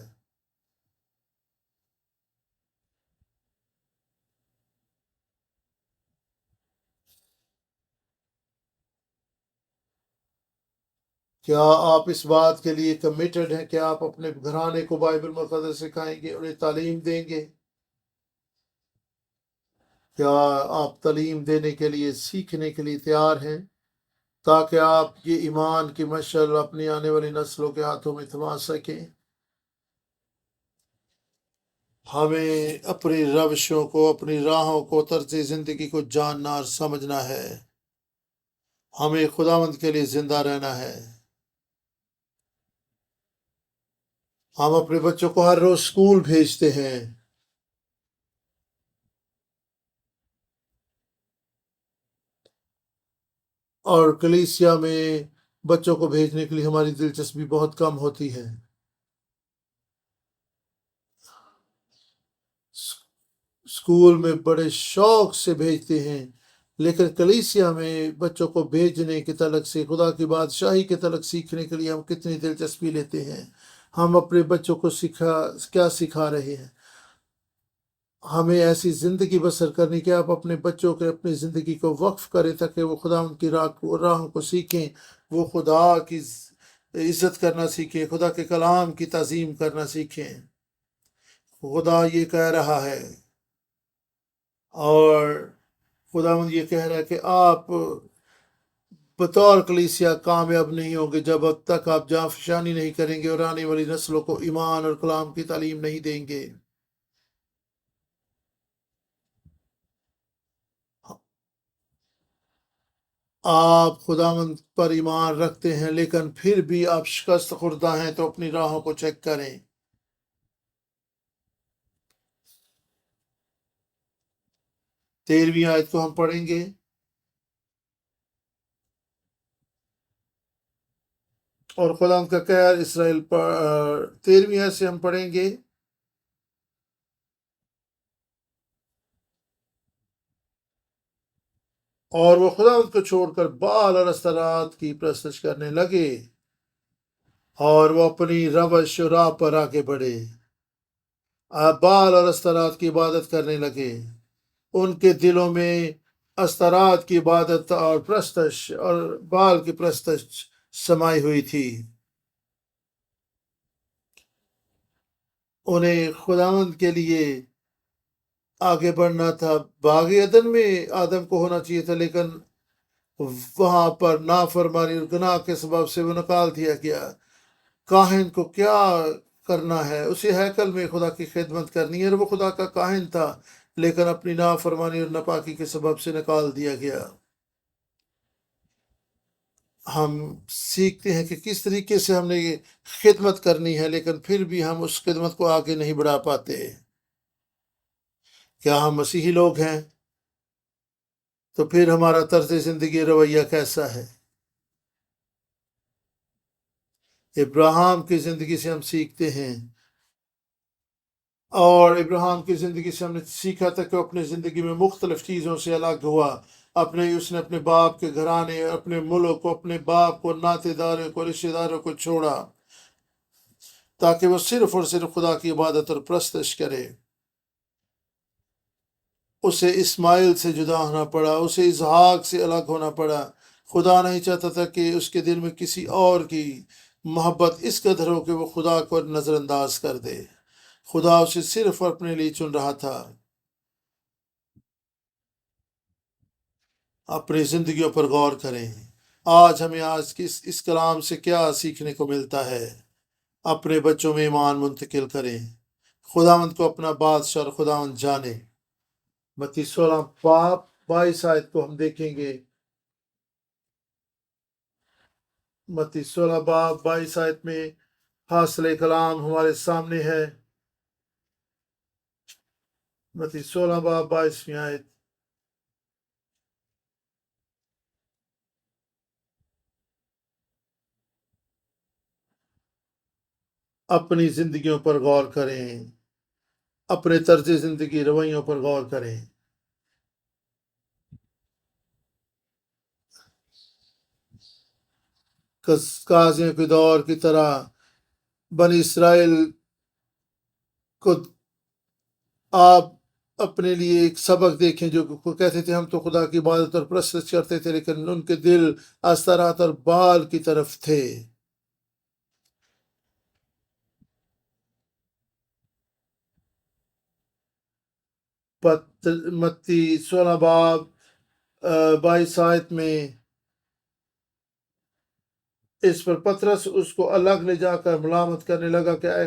کیا آپ اس بات کے لیے کمیٹڈ ہیں کہ آپ اپنے گھرانے کو بائبل مقدس سکھائیں گے، انہیں تعلیم دیں گے؟ کیا آپ تعلیم دینے کے لیے، سیکھنے کے لیے تیار ہیں، تاکہ آپ یہ ایمان کی مشعل اپنی آنے والی نسلوں کے ہاتھوں میں تھما سکیں؟ ہمیں اپنی روشوں کو، اپنی راہوں کو، طرز زندگی کو جاننا اور سمجھنا ہے۔ ہمیں خداوند کے لیے زندہ رہنا ہے۔ ہم اپنے بچوں کو ہر روز اسکول بھیجتے ہیں، اور کلیسیا میں بچوں کو بھیجنے کے لیے ہماری دلچسپی بہت کم ہوتی ہے۔ اسکول میں بڑے شوق سے بھیجتے ہیں، لیکن کلیسیا میں بچوں کو بھیجنے کے تعلق سے، خدا کی بادشاہی کے تعلق سیکھنے کے لیے ہم کتنی دلچسپی لیتے ہیں۔ ہم اپنے بچوں کو کیا سکھا رہے ہیں؟ ہمیں ایسی زندگی بسر کرنی کہ آپ اپنے بچوں کے اپنی زندگی کو وقف کریں تاکہ وہ خدا ان کی راہوں کو سیکھیں، وہ خدا کی عزت کرنا سیکھیں، خدا کے کلام کی تعظیم کرنا سیکھیں۔ خدا یہ کہہ رہا ہے، اور خداوند یہ کہہ رہا ہے کہ آپ بطور کلیسیا کامیاب نہیں ہوں گے جب تک آپ جاں فشانی نہیں کریں گے اور آنے والی نسلوں کو ایمان اور کلام کی تعلیم نہیں دیں گے۔ آپ خداوند پر ایمان رکھتے ہیں لیکن پھر بھی آپ شکست خوردہ ہیں، تو اپنی راہوں کو چیک کریں۔ 13ویں آیت کو ہم پڑھیں گے، اور خداوند کا قہر اسرائیل پر 13ویں آیت سے ہم پڑھیں گے۔ اور وہ خداوند کو چھوڑ کر بال اور استرات کی پرستش کرنے لگے، اور وہ اپنی روش و راہ پر آگے بڑھے، آپ بال اور استرات کی عبادت کرنے لگے۔ ان کے دلوں میں استرات کی عبادت اور پرستش اور بال کی پرستش سمائی ہوئی تھی۔ انہیں خداوند کے لیے آگے بڑھنا تھا۔ باغ عدن میں آدم کو ہونا چاہیے تھا، لیکن وہاں پر نافرمانی اور گناہ کے سبب سے وہ نکال دیا گیا۔ کاہن کو کیا کرنا ہے؟ اسے ہیکل میں خدا کی خدمت کرنی ہے، اور وہ خدا کا کاہن تھا، لیکن اپنی نافرمانی اور ناپاکی کے سبب سے نکال دیا گیا۔ ہم سیکھتے ہیں کہ کس طریقے سے ہم نے یہ خدمت کرنی ہے، لیکن پھر بھی ہم اس خدمت کو آگے نہیں بڑھا پاتے۔ کیا ہم مسیحی لوگ ہیں؟ تو پھر ہمارا طرز زندگی رویہ کیسا ہے؟ ابراہیم کی زندگی سے ہم سیکھتے ہیں، اور ابراہیم کی زندگی سے ہم نے سیکھا تھا کہ وہ اپنی زندگی میں مختلف چیزوں سے الگ ہوا۔ اس نے اپنے باپ کے گھرانے، اپنے ملک کو، اپنے باپ کو، ناطے داروں کو، رشتے داروں کو چھوڑا، تاکہ وہ صرف اور صرف خدا کی عبادت اور پرستش کرے۔ اسے اسماعیل سے جدا ہونا پڑا، اسے اسحاق سے الگ ہونا پڑا۔ خدا نہیں چاہتا تھا کہ اس کے دل میں کسی اور کی محبت اس قدر ہو کہ وہ خدا کو نظر انداز کر دے۔ خدا اسے صرف اپنے لیے چن رہا تھا۔ اپنی زندگیوں پر غور کریں۔ آج کی اس کلام سے کیا سیکھنے کو ملتا ہے؟ اپنے بچوں میں ایمان منتقل کریں، خداوند کو اپنا بادشاہ اور خداوند جانے۔ متی 16 باب 22 آیت کو ہم دیکھیں گے۔ متی 16 باب 22 آیت میں حاصل کلام ہمارے سامنے ہے۔ متی 16 باب 22 آیت۔ اپنی زندگیوں پر غور کریں، اپنے طرز زندگی رویوں پر غور کریں۔ قاضیوں کے دور کی طرح بنی اسرائیل کو آپ اپنے لیے ایک سبق دیکھیں، جو کہتے تھے ہم تو خدا کی عبادت اور پرستش کرتے تھے، لیکن ان کے دل استرات اور بال کی طرف تھے۔ متی 16 باب 22 آیت میں اس پر پطرس اس کو الگ لے جا کر ملامت کرنے لگا کہ اے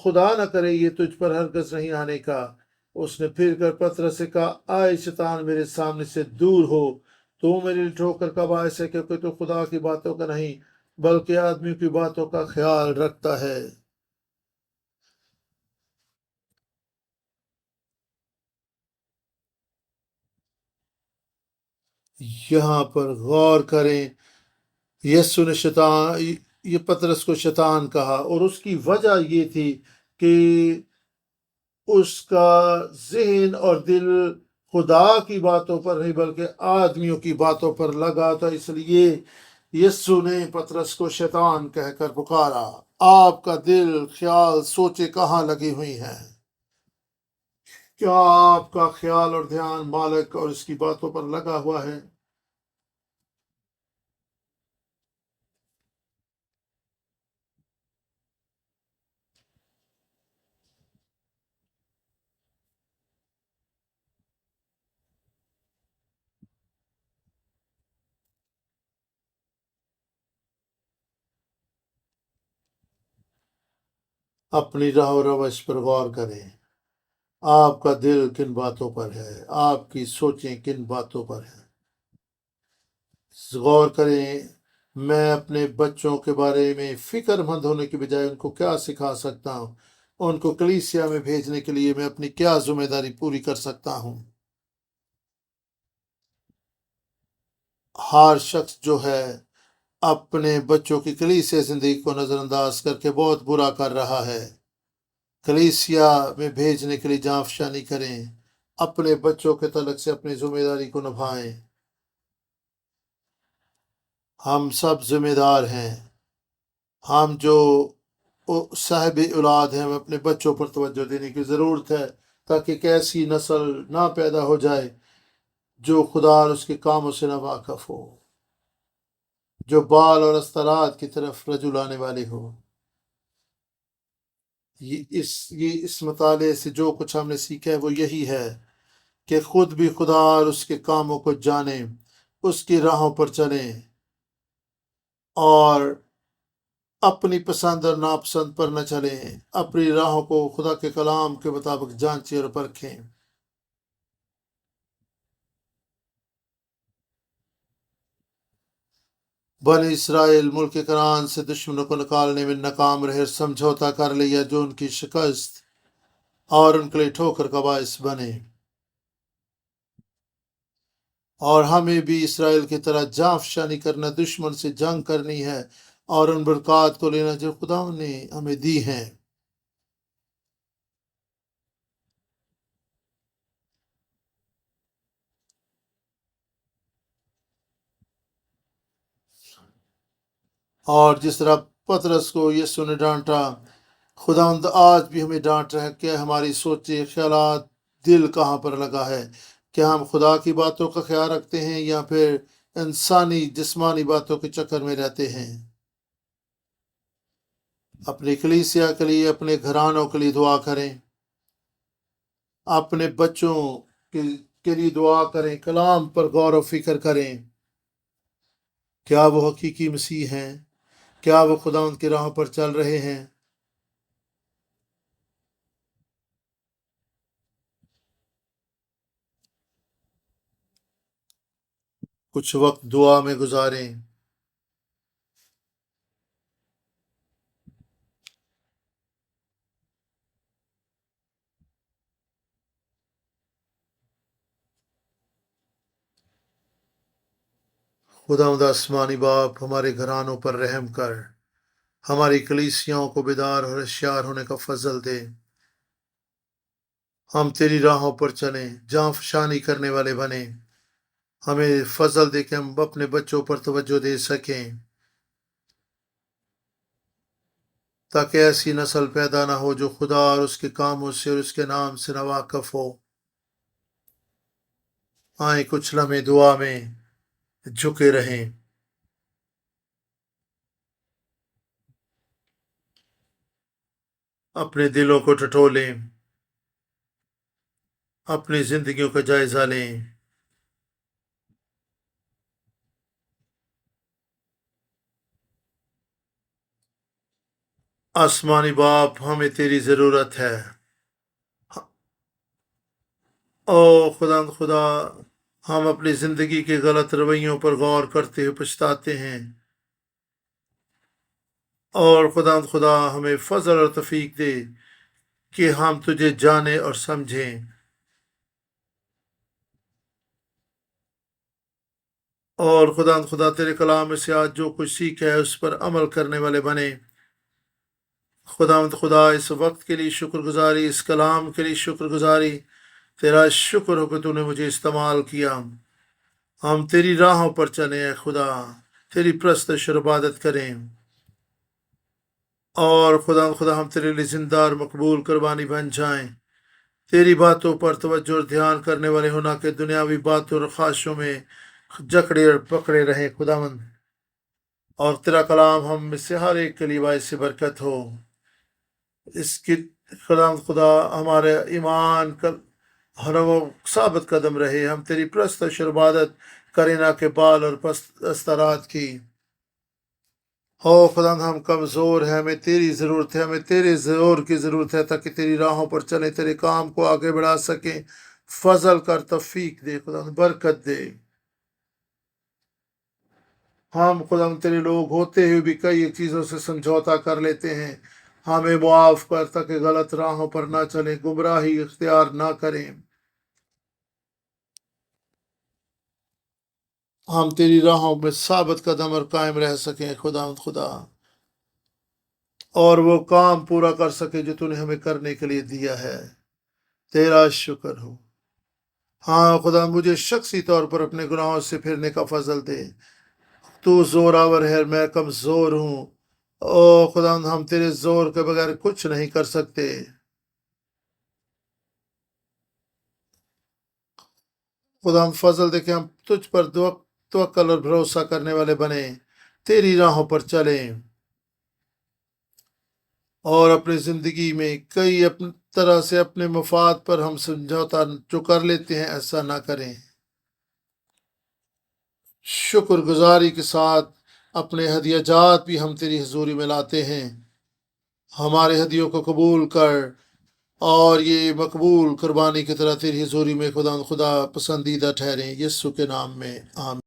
خدا نہ کرے یہ تجھ پر ہرگز نہیں آنے کا۔ اس نے پھر کر پطرس سے کہا، آئے شیطان میرے سامنے سے دور ہو، تو میرے لیے ٹھوکر کا باعث ہے، کیونکہ تو خدا کی باتوں کا نہیں بلکہ آدمی کی باتوں کا خیال رکھتا ہے۔ یہاں پر غور کریں، یسوع نے یہ پطرس کو شیطان کہا، اور اس کی وجہ یہ تھی کہ اس کا ذہن اور دل خدا کی باتوں پر نہیں بلکہ آدمیوں کی باتوں پر لگا تھا، اس لیے یسو نے پطرس کو شیطان کہہ کر پکارا۔ آپ کا دل، خیال، سوچیں کہاں لگی ہوئی ہیں؟ کیا آپ کا خیال اور دھیان مالک اور اس کی باتوں پر لگا ہوا ہے؟ اپنی راہ و روش پر غور کریں۔ آپ کا دل کن باتوں پر ہے؟ آپ کی سوچیں کن باتوں پر ہیں؟ غور کریں، میں اپنے بچوں کے بارے میں فکر مند ہونے کی بجائے ان کو کیا سکھا سکتا ہوں؟ ان کو کلیسیا میں بھیجنے کے لیے میں اپنی کیا ذمہ داری پوری کر سکتا ہوں؟ ہر شخص جو ہے اپنے بچوں کی کلیسیا زندگی کو نظر انداز کر کے بہت برا کر رہا ہے۔ کلیسیا میں بھیجنے کے لیے جاں افشانی کریں، اپنے بچوں کے تعلق سے اپنی ذمہ داری کو نبھائیں۔ ہم سب ذمہ دار ہیں، ہم جو صاحب اولاد ہیں، ہمیں اپنے بچوں پر توجہ دینے کی ضرورت ہے تاکہ ایک ایسی نسل نہ پیدا ہو جائے جو خدا اور اس کے کاموں سے نہ واقف ہو، جو بال اور استرات کی طرف رجوع لانے والے ہو۔ یہ اس مطالعے سے جو کچھ ہم نے سیکھا ہے وہ یہی ہے کہ خود بھی خدا اور اس کے کاموں کو جانیں، اس کی راہوں پر چلیں اور اپنی پسند اور ناپسند پر نہ چلیں، اپنی راہوں کو خدا کے کلام کے مطابق جانچیں اور پرکھیں۔ بنی اسرائیل ملک کنعان سے دشمنوں کو نکالنے میں ناکام رہے، سمجھوتا کر لیا جو ان کی شکست اور ان کے لیے ٹھوکر کا باعث بنے۔ اور ہمیں بھی اسرائیل کی طرح جاں افشانی کرنا، دشمن سے جنگ کرنی ہے اور ان برکات کو لینا جو خدا نے ہمیں دی ہیں۔ اور جس طرح پطرس کو یسوع نے ڈانٹا، خداوند آج بھی ہمیں ڈانٹ رہا ہے کہ ہماری سوچیں، خیالات، دل کہاں پر لگا ہے؟ کیا ہم خدا کی باتوں کا خیال رکھتے ہیں یا پھر انسانی جسمانی باتوں کے چکر میں رہتے ہیں؟ اپنی کلیسیا کے لیے، اپنے گھرانوں کے لیے دعا کریں، اپنے بچوں کے لیے دعا کریں، کلام پر غور و فکر کریں۔ کیا وہ حقیقی مسیح ہیں؟ کیا وہ خدا ان کی راہوں پر چل رہے ہیں؟ کچھ وقت دعا میں گزاریں۔ خداوند آسمانی باپ، ہمارے گھرانوں پر رحم کر، ہماری کلیسیاؤں کو بیدار اور ہوشیار ہونے کا فضل دے۔ ہم تیری راہوں پر چلیں، جاں فشانی کرنے والے بنیں۔ ہمیں فضل دے کہ ہم اپنے بچوں پر توجہ دے سکیں تاکہ ایسی نسل پیدا نہ ہو جو خدا اور اس کے کاموں سے اور اس کے نام سے نہ واقف ہو۔ آئیں کچھ لمحے دعا میں جھکے رہیں۔ اپنے دلوں کو ٹٹولیں، اپنی زندگیوں کا جائزہ لیں۔ آسمانی باپ، ہمیں تیری ضرورت ہے۔ او خدا، ہم اپنی زندگی کے غلط رویوں پر غور کرتے ہوئے پچھتاتے ہیں، اور خدا ہمیں فضل اور توفیق دے کہ ہم تجھے جانیں اور سمجھیں، اور خدا تیرے کلام میں سے آج جو کچھ سیکھا ہے اس پر عمل کرنے والے بنے۔ خدا اس وقت کے لیے شکر گزاری، اس کلام کے لیے شکر گزاری، تیرا شکر ہو کہ تو نے مجھے استعمال کیا. ہم تیری راہوں پر چلیں اے خدا، تیری پرستش اور عبادت کریں. اور خدا ہم تیرے لیے زندہ اور مقبول قربانی بن جائیں. تیری باتوں پر توجہ اور دھیان کرنے والے ہونا کہ دنیاوی باتوں اور خواہشوں میں جکڑے اور پکڑے رہیں خداوند. اور تیرا کلام ہم میں سے ہر ایک کے لیے باعث برکت ہو. اس کی خدا ہمارے ایمان کا ہر وہ ثابت قدم رہے. ہم تیری پرستش اور عبادت کریں نہ کہ بال اور استرات کی. ہو خدا ہم کمزور ہیں، ہمیں تیری ضرورت ہے، ہمیں تیرے زور کی ضرورت ہے تاکہ تیری راہوں پر چلیں، تیرے کام کو آگے بڑھا سکیں. فضل کر، توفیق دے خدا، برکت دے. ہم خدا تیرے لوگ ہوتے ہوئے بھی کئی چیزوں سے سمجھوتا کر لیتے ہیں. ہمیں معاف کر تاکہ غلط راہوں پر نہ چلیں، گمراہی اختیار نہ کریں. ہم تیری راہوں میں ثابت قدم اور قائم رہ سکیں خدا، اور وہ کام پورا کر سکے جو تو نے ہمیں کرنے کے لیے دیا ہے. تیرا شکر ہو. ہاں خدا، مجھے شخصی طور پر اپنے گناہوں سے پھرنے کا فضل دے. تو زور آور ہے، میں کمزور ہوں. او خدا، ہم تیرے زور کے بغیر کچھ نہیں کر سکتے. خدا ہم فضل دے کہ ہم تجھ پر توکل اور بھروسہ کرنے والے بنیں، تیری راہوں پر چلیں، اور اپنی زندگی میں کئی طرح سے اپنے مفاد پر ہم سمجھوتا جو کر لیتے ہیں ایسا نہ کریں. شکر گزاری کے ساتھ اپنے ہدیہ جات بھی ہم تیری حضوری میں لاتے ہیں. ہمارے ہدیوں کو قبول کر، اور یہ مقبول قربانی کی طرح تیری حضوری میں خدا پسندیدہ ٹھہریں. یسوع کے نام میں آمین.